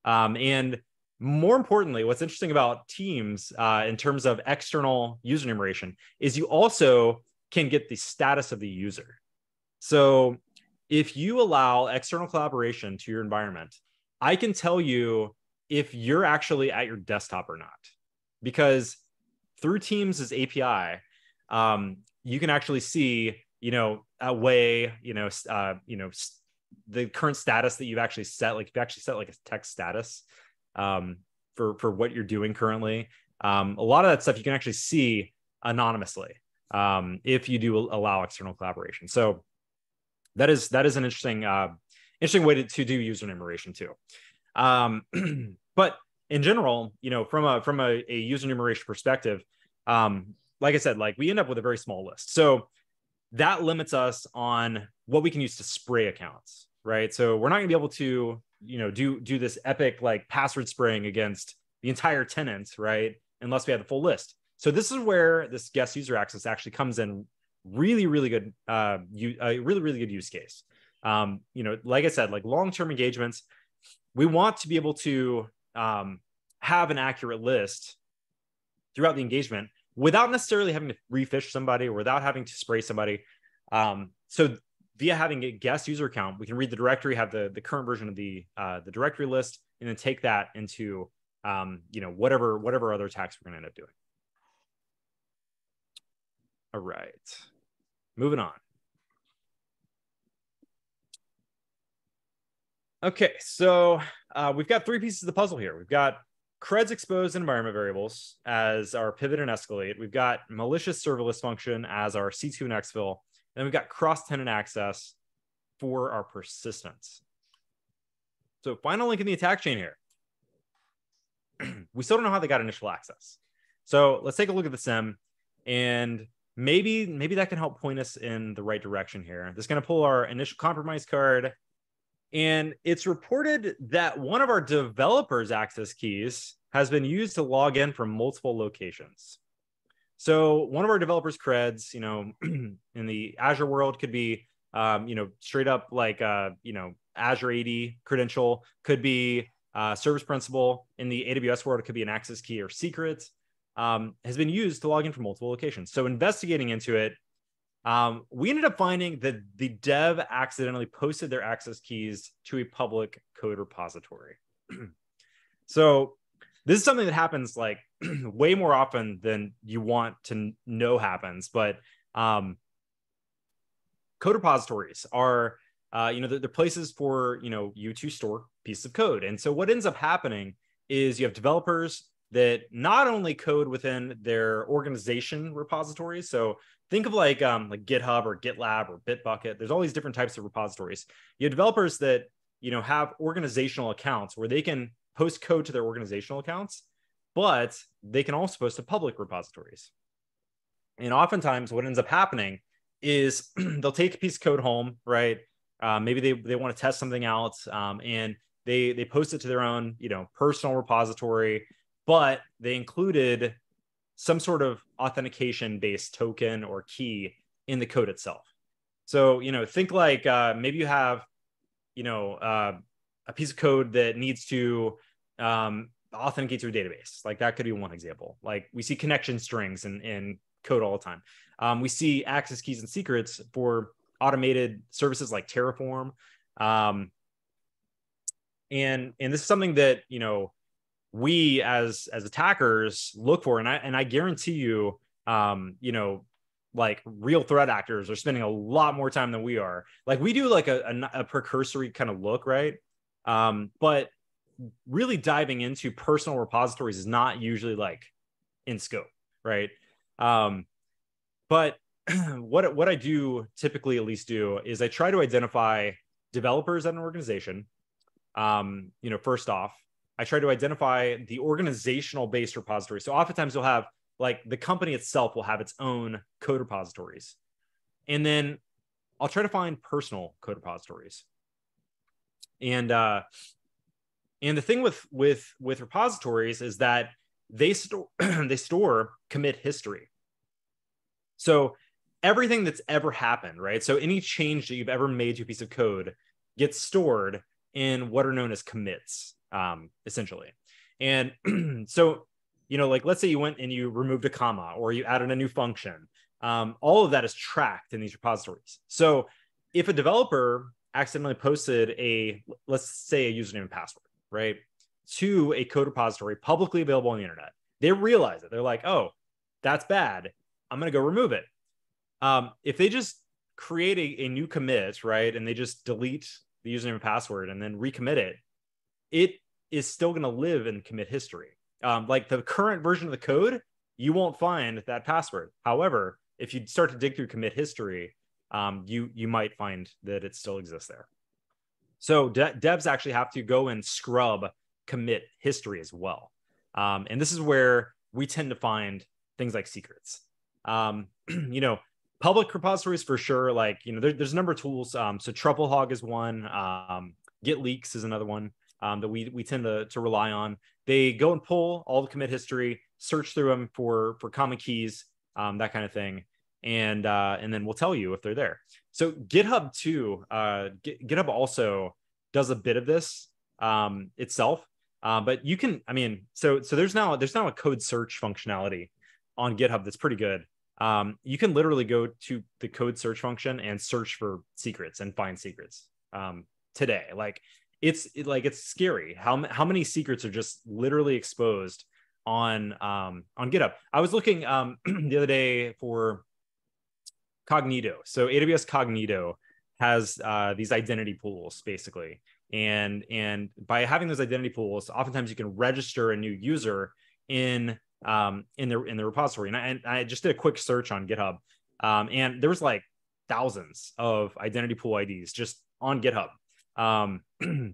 And more importantly, what's interesting about Teams in terms of external user enumeration is you also can get the status of the user. So if you allow external collaboration to your environment, I can tell you if you're actually at your desktop or not, because through Teams' API, you can actually see, a way, the current status that you've actually set, like if you actually set like a text status for what you're doing currently. A lot of that stuff you can actually see anonymously if you do allow external collaboration. So that is an interesting way to do user enumeration too. But in general, from a user enumeration perspective, like I said, like we end up with a very small list. So that limits us on what we can use to spray accounts, right? So we're not gonna be able to, do this epic like password spraying against the entire tenant, right? Unless we have the full list. So this is where this guest user access actually comes in really, really good, really, really good use case. Like I said, like long-term engagements, we want to be able to have an accurate list throughout the engagement without necessarily having to refish somebody or without having to spray somebody. So via having a guest user account, we can read the directory, have the current version of the directory list, and then take that into whatever other attacks we're going to end up doing. All right, moving on. Okay, so we've got three pieces of the puzzle here. We've got creds exposed and environment variables as our pivot and escalate. We've got malicious serverless function as our C2 and exfil. And then we've got cross-tenant access for our persistence. So final link in the attack chain here. We still don't know how they got initial access. So let's take a look at the SIM, and maybe that can help point us in the right direction here. This is going to pull our initial compromise card. And it's reported that one of our developers' access keys has been used to log in from multiple locations. So one of our developers' creds, in the Azure world could be, straight up like, Azure AD credential, could be service principal. In the AWS world, it could be an access key or secret, has been used to log in from multiple locations. So investigating into it, we ended up finding that the dev accidentally posted their access keys to a public code repository. So this is something that happens like way more often than you want to know happens, but code repositories are, they're places for, you to store pieces of code. And so what ends up happening is you have developers that not only code within their organization repositories. So think of like GitHub or GitLab or Bitbucket. There's all these different types of repositories. You have developers that, have organizational accounts where they can post code to their organizational accounts, but they can also post to public repositories. And oftentimes what ends up happening is they'll take a piece of code home, right? Maybe they want to test something out, and they post it to their own, personal repository, but they included some sort of authentication based token or key in the code itself. So, think like maybe you have, a piece of code that needs to authenticate to a database. Like that could be one example. Like we see connection strings in code all the time. We see access keys and secrets for automated services like Terraform. And this is something that, we as attackers look for. And I guarantee you, like real threat actors are spending a lot more time than we are. Like we do like a precursory kind of look, right? But really diving into personal repositories is not usually like in scope, right? But what I do typically at least do is I try to identify developers at an organization. First off, I try to identify the organizational based repository. So oftentimes you'll have like the company itself will have its own code repositories. And then I'll try to find personal code repositories. And the thing with repositories is that they store commit history. So everything that's ever happened, right? So any change that you've ever made to a piece of code gets stored in what are known as commits, essentially. And so, like let's say you went and you removed a comma or you added a new function. All of that is tracked in these repositories. So if a developer accidentally posted let's say a username and password, right, to a code repository publicly available on the internet, they realize it. They're like, oh, that's bad. I'm going to go remove it. If they just create a new commit, right, and they just delete the username and password and then recommit it, it is still going to live in commit history. Like the current version of the code, you won't find that password. However, if you start to dig through commit history, you might find that it still exists there. So devs actually have to go and scrub commit history as well. And this is where we tend to find things like secrets. Public repositories for sure. Like, there's a number of tools. So TruffleHog is one. GitLeaks is another one that we tend to rely on. They go and pull all the commit history, search through them for common keys, that kind of thing. And then we'll tell you if they're there. So GitHub too, GitHub also does a bit of this itself. But you can, so there's now a code search functionality on GitHub that's pretty good. You can literally go to the code search function and search for secrets and find secrets today. Like it's scary how many secrets are just literally exposed on GitHub. I was looking the other day for Cognito. So AWS Cognito has these identity pools basically. And by having those identity pools, oftentimes you can register a new user in the repository. And I just did a quick search on GitHub, and there was like thousands of identity pool IDs just on GitHub.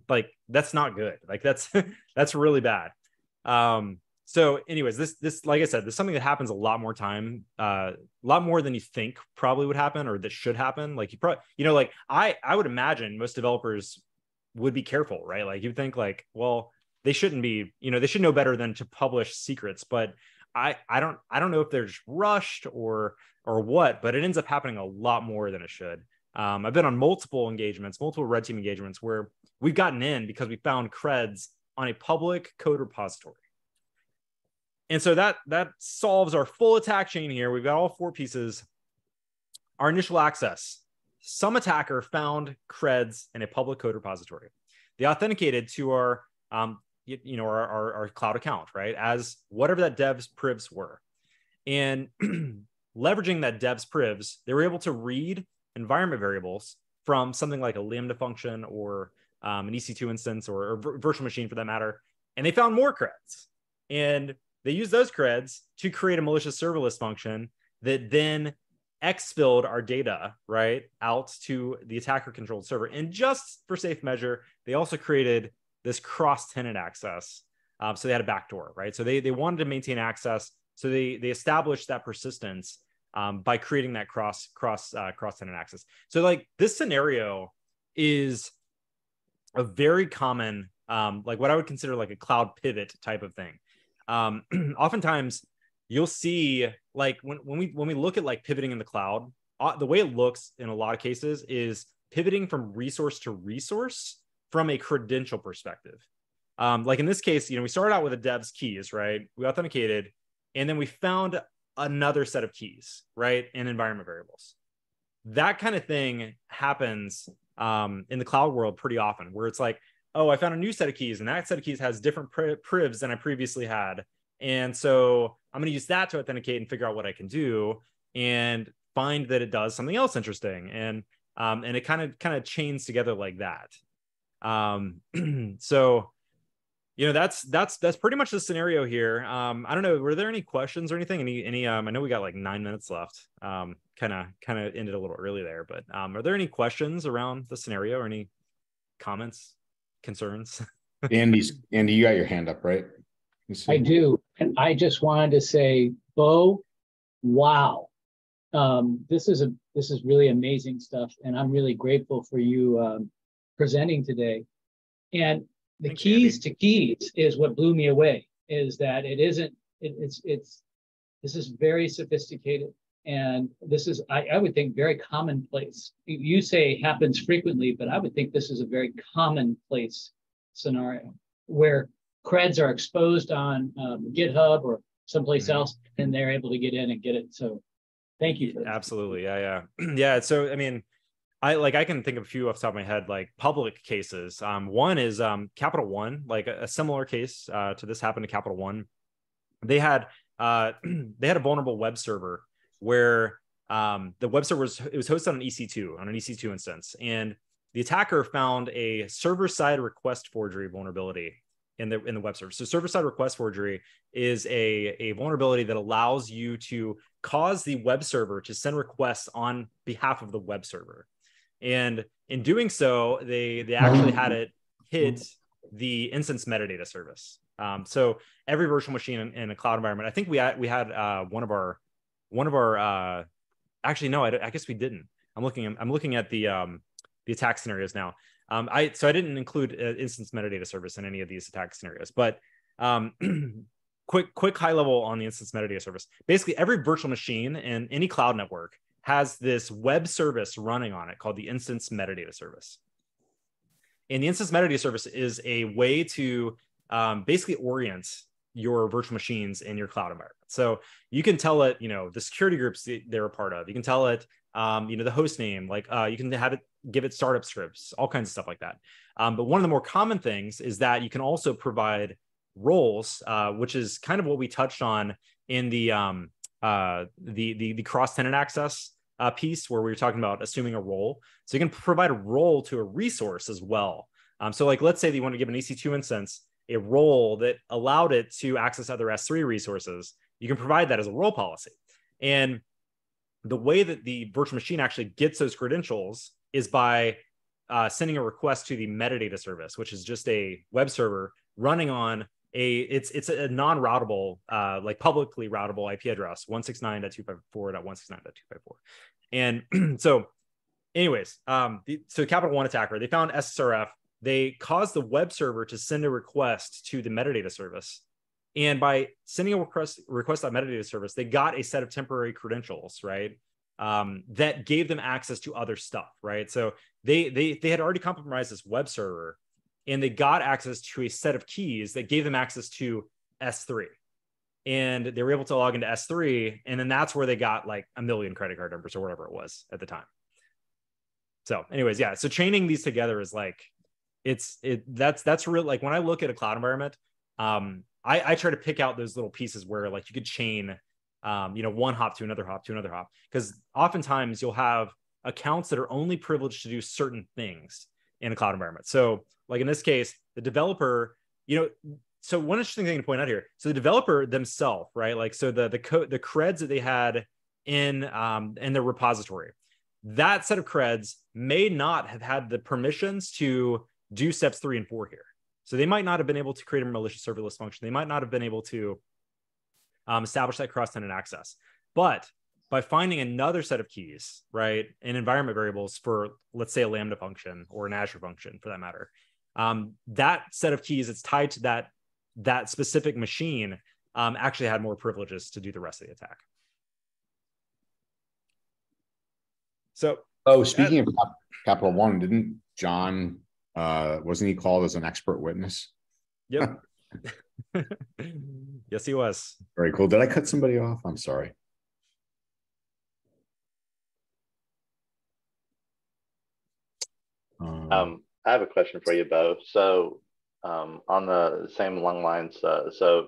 Like that's not good. Like that's really bad. So anyways, this like I said, this is something that happens a lot more than you think probably would happen or that should happen. Like you probably, like I would imagine most developers would be careful, right? Like you'd think like, well, they shouldn't be, they should know better than to publish secrets, but I don't know if they're just rushed or what, but it ends up happening a lot more than it should. I've been on multiple red team engagements where we've gotten in because we found creds on a public code repository. And so that solves our full attack chain here. We've got all four pieces. our initial access. Some attacker found creds in a public code repository. They authenticated to our, our cloud account, right, as whatever that dev's privs were. And leveraging that dev's privs, they were able to read environment variables from something like a Lambda function or an EC2 instance or a virtual machine for that matter. And they found more creds. And they used those creds to create a malicious serverless function that then exfilled our data, right, out to the attacker controlled server. And just for safe measure, they also created this cross-tenant access. So they had a backdoor, right? So they wanted to maintain access. So they established that persistence by creating that cross-tenant access. So like this scenario is a very common, like what I would consider like a cloud pivot type of thing. Oftentimes you'll see like when we look at like pivoting in the cloud, the way it looks in a lot of cases is pivoting from resource to resource from a credential perspective. Like in this case, we started out with a dev's keys, right? We authenticated, and then we found another set of keys, right, in environment variables. That kind of thing happens in the cloud world pretty often, where it's like, oh, I found a new set of keys, and that set of keys has different privs than I previously had. And so I'm going to use that to authenticate and figure out what I can do and find that it does something else interesting. And it kind of chains together like that. So, that's pretty much the scenario here. I don't know. Were there any questions or anything? I know we got like 9 minutes left. Kind of ended a little early there, but are there any questions around the scenario or any comments, concerns? Andy, you got your hand up, right? I do. And I just wanted to say, Beau, wow. This is really amazing stuff. And I'm really grateful for you presenting today. And the keys to keys is what blew me away, is that this is very sophisticated. And this is, I would think, very commonplace. You say happens frequently, but I would think this is a very commonplace scenario where creds are exposed on GitHub or someplace else, and they're able to get in and get it. So thank you for that. Absolutely. Yeah. So, I mean, I can think of a few off the top of my head, like public cases. One is Capital One, like a similar case to this happened to Capital One. They had a vulnerable web server where the web server was hosted on an EC2 instance, and the attacker found a server-side request forgery vulnerability in the web server. So server-side request forgery is a vulnerability that allows you to cause the web server to send requests on behalf of the web server. And in doing so, they actually had it hit the instance metadata service. So every virtual machine in a cloud environment, I think we had one of our actually, no, I guess we didn't. I'm looking at the attack scenarios now. I didn't include instance metadata service in any of these attack scenarios, but quick high level on the instance metadata service. Basically, every virtual machine in any cloud network has this web service running on it called the instance metadata service. And the instance metadata service is a way to basically orient your virtual machines in your cloud environment. So you can tell it, the security groups they're a part of. You can tell it, the host name, like you can have it give it startup scripts, all kinds of stuff like that. But one of the more common things is that you can also provide roles, which is kind of what we touched on in the cross-tenant access piece, where we were talking about assuming a role. So you can provide a role to a resource as well. So like, let's say that you want to give an EC2 instance a role that allowed it to access other S3 resources. You can provide that as a role policy. And the way that the virtual machine actually gets those credentials is by sending a request to the metadata service, which is just a web server running on it's a non-routable, like publicly routable IP address, 169.254.169.254. And so anyways, so Capital One attacker, they found SSRF. They caused the web server to send a request to the metadata service. And by sending a request on metadata service, they got a set of temporary credentials, right? That gave them access to other stuff, right? So they had already compromised this web server, and they got access to a set of keys that gave them access to S3. and they were able to log into S3, and then that's where they got like 1 million credit card numbers or whatever it was at the time. So anyways, yeah, so chaining these together is like, that's real. Like when I look at a cloud environment, I try to pick out those little pieces where like you could chain, one hop to another hop to another hop, because oftentimes you'll have accounts that are only privileged to do certain things in a cloud environment. So like in this case, the developer, so one interesting thing to point out here. So the developer themselves, right? Like, so the code, the creds that they had in their repository, that set of creds may not have had the permissions to do steps 3 and 4 here. So they might not have been able to create a malicious serverless function. They might not have been able to establish that cross-tenant access. But by finding another set of keys, right, and environment variables for, let's say, a Lambda function or an Azure function for that matter, that set of keys that's tied to that specific machine actually had more privileges to do the rest of the attack. So, speaking of Capital One, didn't John, wasn't he called as an expert witness? Yep. Yes, he was. Very cool. Did I cut somebody off? I'm sorry. I have a question for you, Beau. So on the same long lines, so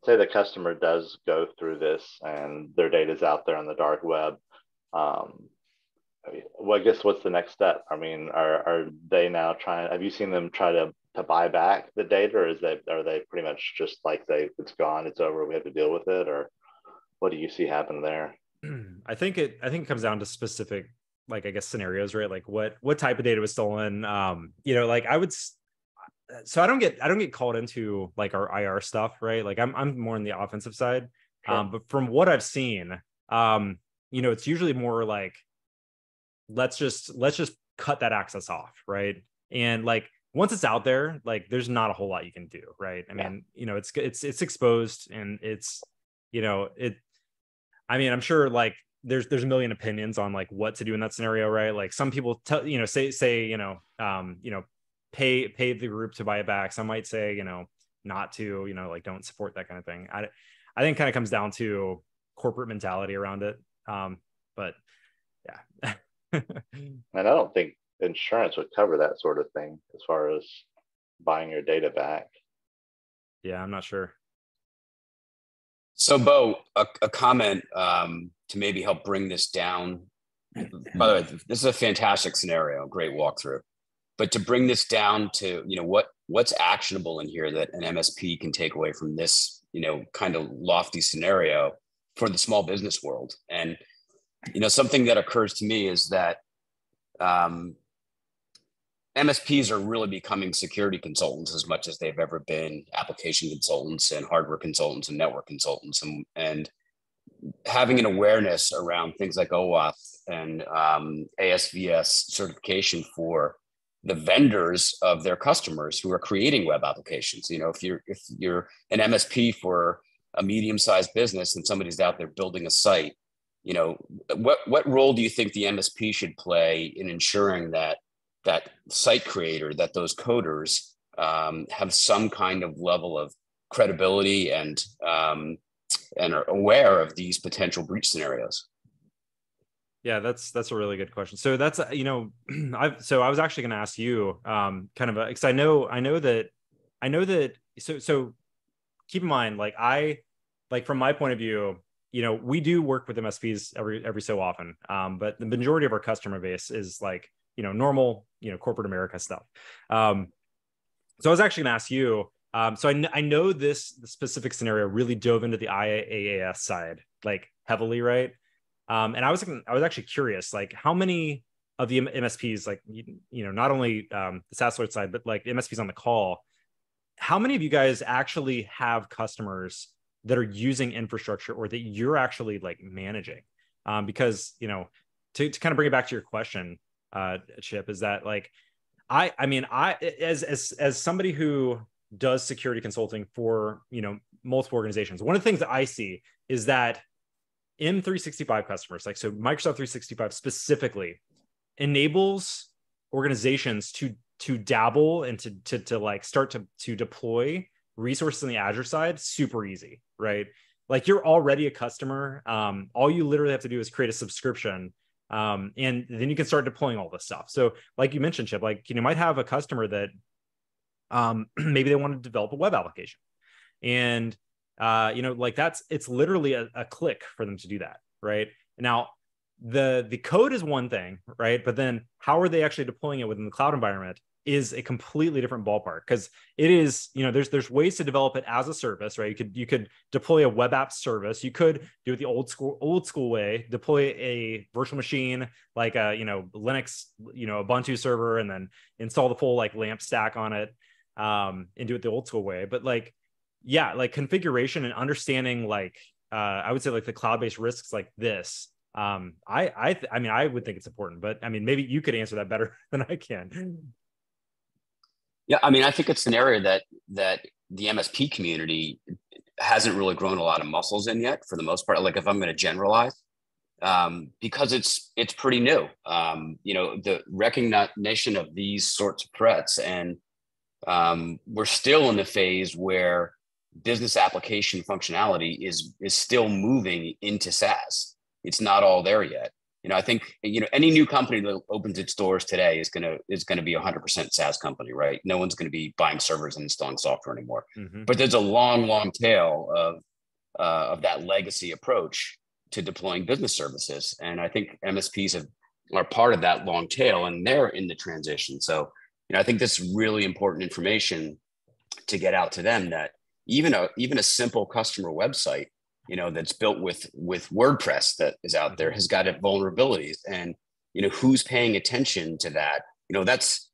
say the customer does go through this and their data is out there on the dark web. Well, I guess what's the next step? I mean, are they now trying? Have you seen them try to buy back the data, or are they pretty much just like it's gone, it's over, we have to deal with it, or what do you see happen there? I think it comes down to specific, like, I guess, scenarios, right? Like what type of data was stolen? Like I would. So I don't get called into like our IR stuff, right? Like I'm more on the offensive side. Sure. But from what I've seen, it's usually more like, let's just cut that access off, right? And like once it's out there, like there's not a whole lot you can do, right? I mean, it's exposed, and it's, I'm sure like there's a million opinions on like what to do in that scenario, right? Like some people tell, say pay the group to buy it back. Some might say, not to, like don't support that kind of thing. I think it kind of comes down to corporate mentality around it. But yeah. And I don't think insurance would cover that sort of thing as far as buying your data back. Yeah, I'm not sure. So, Beau, a comment to maybe help bring this down. By the way, this is a fantastic scenario, great walkthrough. But to bring this down to, what's actionable in here that an MSP can take away from this, kind of lofty scenario for the small business world. And something that occurs to me is that MSPs are really becoming security consultants as much as they've ever been application consultants and hardware consultants and network consultants, and having an awareness around things like OAuth and ASVS certification for the vendors of their customers who are creating web applications. If you're an MSP for a medium-sized business and somebody's out there building a site, what role do you think the MSP should play in ensuring that site creator, that those coders have some kind of level of credibility and are aware of these potential breach scenarios? Yeah, that's a really good question. So that's, I was actually going to ask you because I know that so keep in mind, like from my point of view, we do work with MSPs every so often, but the majority of our customer base is like, normal, corporate America stuff. So I was actually going to ask you, so I know the specific scenario really dove into the IaaS side, like heavily, right? And I was actually curious, like how many of the MSPs, like, not only the SaaS alert side, but like the MSPs on the call, how many of you guys actually have customers that are using infrastructure or that you're actually like managing? Because, to kind of bring it back to your question, Chip, is that like, I as somebody who does security consulting for, multiple organizations, one of the things that I see is that M365 customers, like, so Microsoft 365 specifically enables organizations to dabble and to like start to deploy resources on the Azure side super easy, right? like you're already a customer. All you literally have to do is create a subscription. And then you can start deploying all this stuff. So like you mentioned, Chip, like, you might have a customer that maybe they want to develop a web application. And, like it's literally a click for them to do that. Right now, the code is one thing, right? But then how are they actually deploying it within the cloud environment is a completely different ballpark, because it is, there's ways to develop it as a service, right? You could deploy a web app service. You could do it the old school way, deploy a virtual machine like a, Linux, Ubuntu server, and then install the full like LAMP stack on it, and do it the old school way. But like, yeah, like configuration and understanding, like, I would say like the cloud-based risks like this, I mean, I would think it's important, but I mean, maybe you could answer that better than I can. Yeah, I mean, I think it's an area that the MSP community hasn't really grown a lot of muscles in yet, for the most part. Like, if I'm going to generalize, because it's pretty new. The recognition of these sorts of threats, and we're still in the phase where business application functionality is still moving into SaaS. It's not all there yet. I think, any new company that opens its doors today is going to be 100% SaaS company, right? No one's going to be buying servers and installing software anymore. Mm-hmm. But there's a long, long tail of that legacy approach to deploying business services. And I think MSPs are part of that long tail, and they're in the transition. So, I think this is really important information to get out to them, that even a simple customer website, that's built with WordPress that is out there has got vulnerabilities, and, who's paying attention to that? That's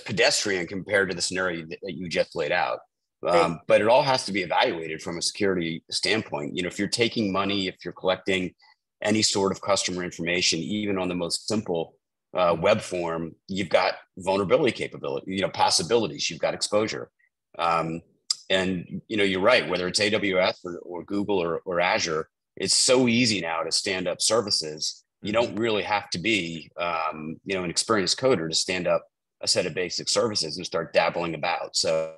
pedestrian compared to the scenario that you just laid out. But it all has to be evaluated from a security standpoint. If you're taking money, if you're collecting any sort of customer information, even on the most simple web form, you've got vulnerability capability, possibilities, you've got exposure. And, you're right, whether it's AWS or Google or Azure, it's so easy now to stand up services. You don't really have to be, an experienced coder to stand up a set of basic services and start dabbling about. So,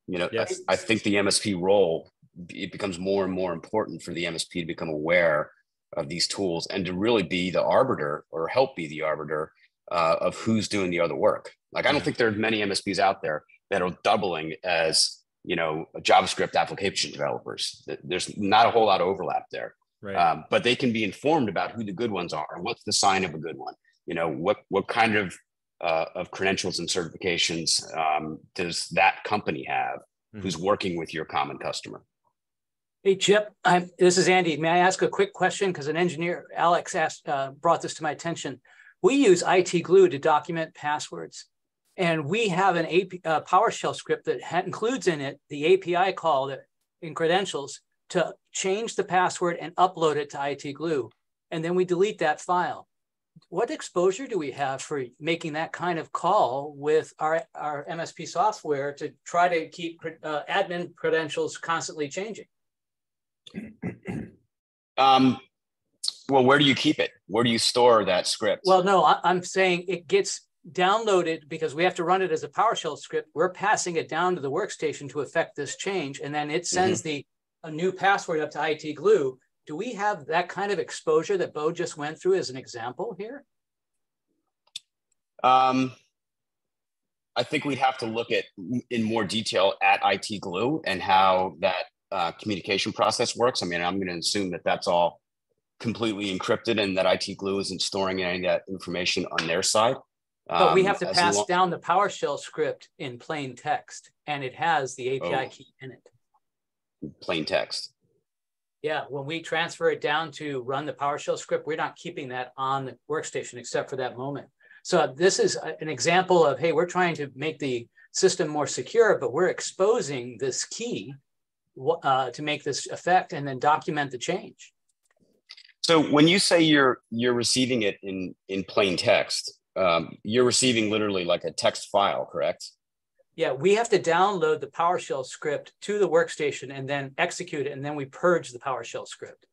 yes. I think the MSP role, it becomes more and more important for the MSP to become aware of these tools and to really be the arbiter, or help be the arbiter of who's doing the other work. Like, I don't think there are many MSPs out there that are doubling as, JavaScript application developers. There's not a whole lot of overlap there. Right. But they can be informed about who the good ones are. What's the sign of a good one? What kind of credentials and certifications does that company have who's working with your common customer? Hey, Chip, this is Andy. May I ask a quick question? Because an engineer, Alex, brought this to my attention. We use IT Glue to document passwords. And we have an PowerShell script that includes in it the API call in credentials to change the password and upload it to IT Glue. And then we delete that file. What exposure do we have for making that kind of call with our MSP software to try to keep admin credentials constantly changing? Well, where do you keep it? Where do you store that script? Well, no, I'm saying it gets downloaded because we have to run it as a PowerShell script. We're passing it down to the workstation to affect this change, and then it sends a new password up to IT Glue. Do we have that kind of exposure that Beau just went through as an example here? I think we'd have to look at in more detail at IT Glue and how that communication process works. I mean, I'm going to assume that that's all completely encrypted and that IT Glue isn't storing any of that information on their side. But we have to pass down the PowerShell script in plain text, and it has the API key in it. Plain text. Yeah, when we transfer it down to run the PowerShell script, we're not keeping that on the workstation except for that moment. So this is an example of, hey, we're trying to make the system more secure, but we're exposing this key to make this effect and then document the change. So when you say you're receiving it in plain text, you're receiving literally like a text file, correct? Yeah, we have to download the PowerShell script to the workstation and then execute it, and then we purge the PowerShell script.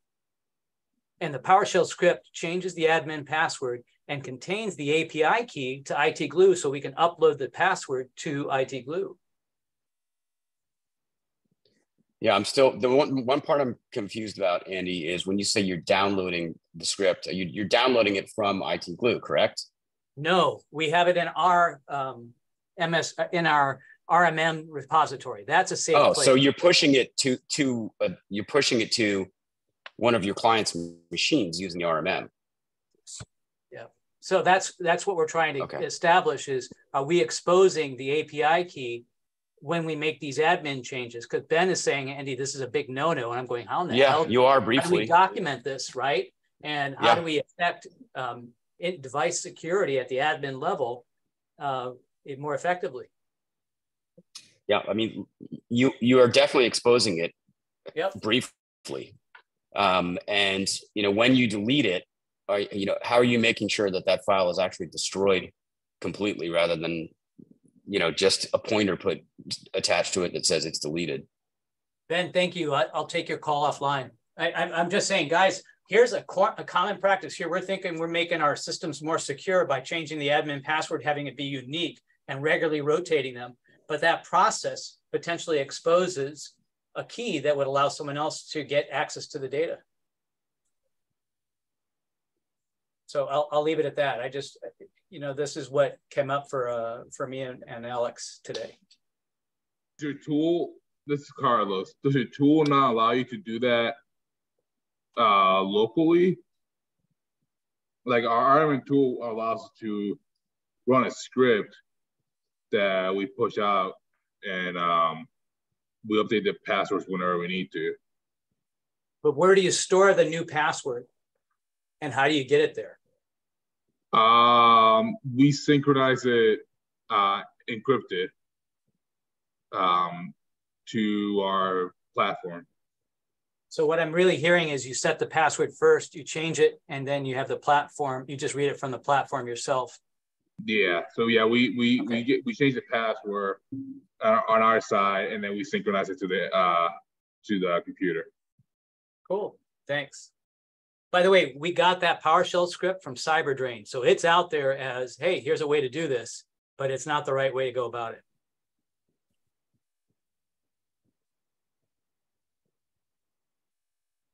And the PowerShell script changes the admin password and contains the API key to IT Glue so we can upload the password to IT Glue. Yeah, I'm still the one part I'm confused about, Andy, is when you say you're downloading the script, you're downloading it from IT Glue, correct? No, we have it in our in our RMM repository. That's a safe place. So you're pushing it to one of your clients' machines using the RMM. Yeah. So that's what we're trying to establish is, are we exposing the API key when we make these admin changes? Because Ben is saying, Andy, this is a big no-no. And I'm going, how in the hell? You are briefly. How do we document this, right? And how do we affect device security at the admin level more effectively? Yeah, I mean, you are definitely exposing it briefly. And, when you delete it, how are you making sure that file is actually destroyed completely rather than, just a pointer attached to it that says it's deleted? Ben, thank you. I'll take your call offline. I'm just saying, guys, here's a common practice here. We're thinking we're making our systems more secure by changing the admin password, having it be unique and regularly rotating them. But that process potentially exposes a key that would allow someone else to get access to the data. So I'll leave it at that. I just, this is what came up for me and Alex today. Does your tool, this is Carlos, does your tool not allow you to do that locally? Like our RMM tool allows us to run a script that we push out and we update the passwords whenever we need to. But where do you store the new password and how do you get it there? We synchronize it encrypted to our platform. So what I'm really hearing is you set the password first, you change it, and then you have the platform. You just read it from the platform yourself. Yeah. So yeah, we change the password on our side, and then we synchronize it to the computer. Cool. Thanks. By the way, we got that PowerShell script from CyberDrain, so it's out there as, hey, here's a way to do this, but it's not the right way to go about it.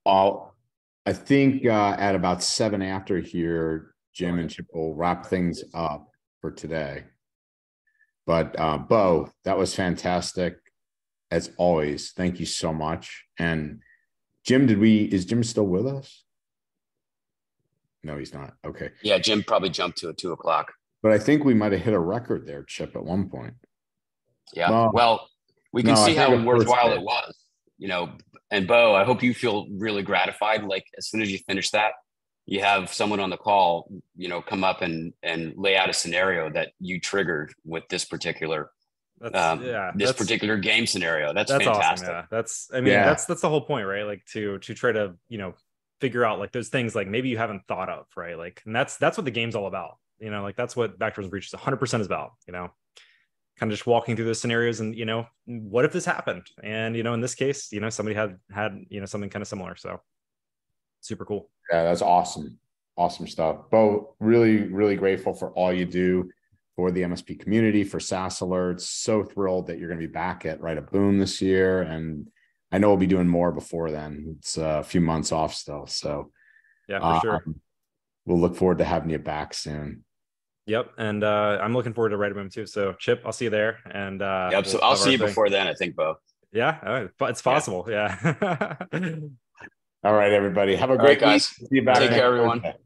I think at about 7 after here, Jim and Chip will wrap things up for today. But Beau, that was fantastic as always. Thank you so much. And Jim, is Jim still with us? No, he's not. Okay. Yeah, Jim probably jumped to 2 o'clock. But I think we might have hit a record there, Chip, at one point. Yeah. Well, we can see how worthwhile it was, And Beau, I hope you feel really gratified. Like as soon as you finish that, you have someone on the call, come up and lay out a scenario that you triggered with this particular particular game scenario. That's fantastic. Awesome. Yeah. That's the whole point, right? Like to try to, figure out like those things like maybe you haven't thought of, right? Like, and that's what the game's all about. Like that's what Backdoors and Breaches 100% is about, kind of just walking through those scenarios and, what if this happened? And, in this case, somebody had, something kind of similar. So super cool. Yeah, that's awesome. Awesome stuff. Beau, really, really grateful for all you do for the MSP community, for SaaS alerts. So thrilled that you're going to be back at Write a Boom this year. And I know we'll be doing more before then. It's a few months off still. So yeah, for sure. We'll look forward to having you back soon. Yep. And I'm looking forward to Write a Boom too. So Chip, I'll see you there. And so I'll see you before then, I think, Beau. Yeah, it's possible. Yeah. All right, everybody. Have a great week. Guys. See you back. Take care, everyone. Thursday.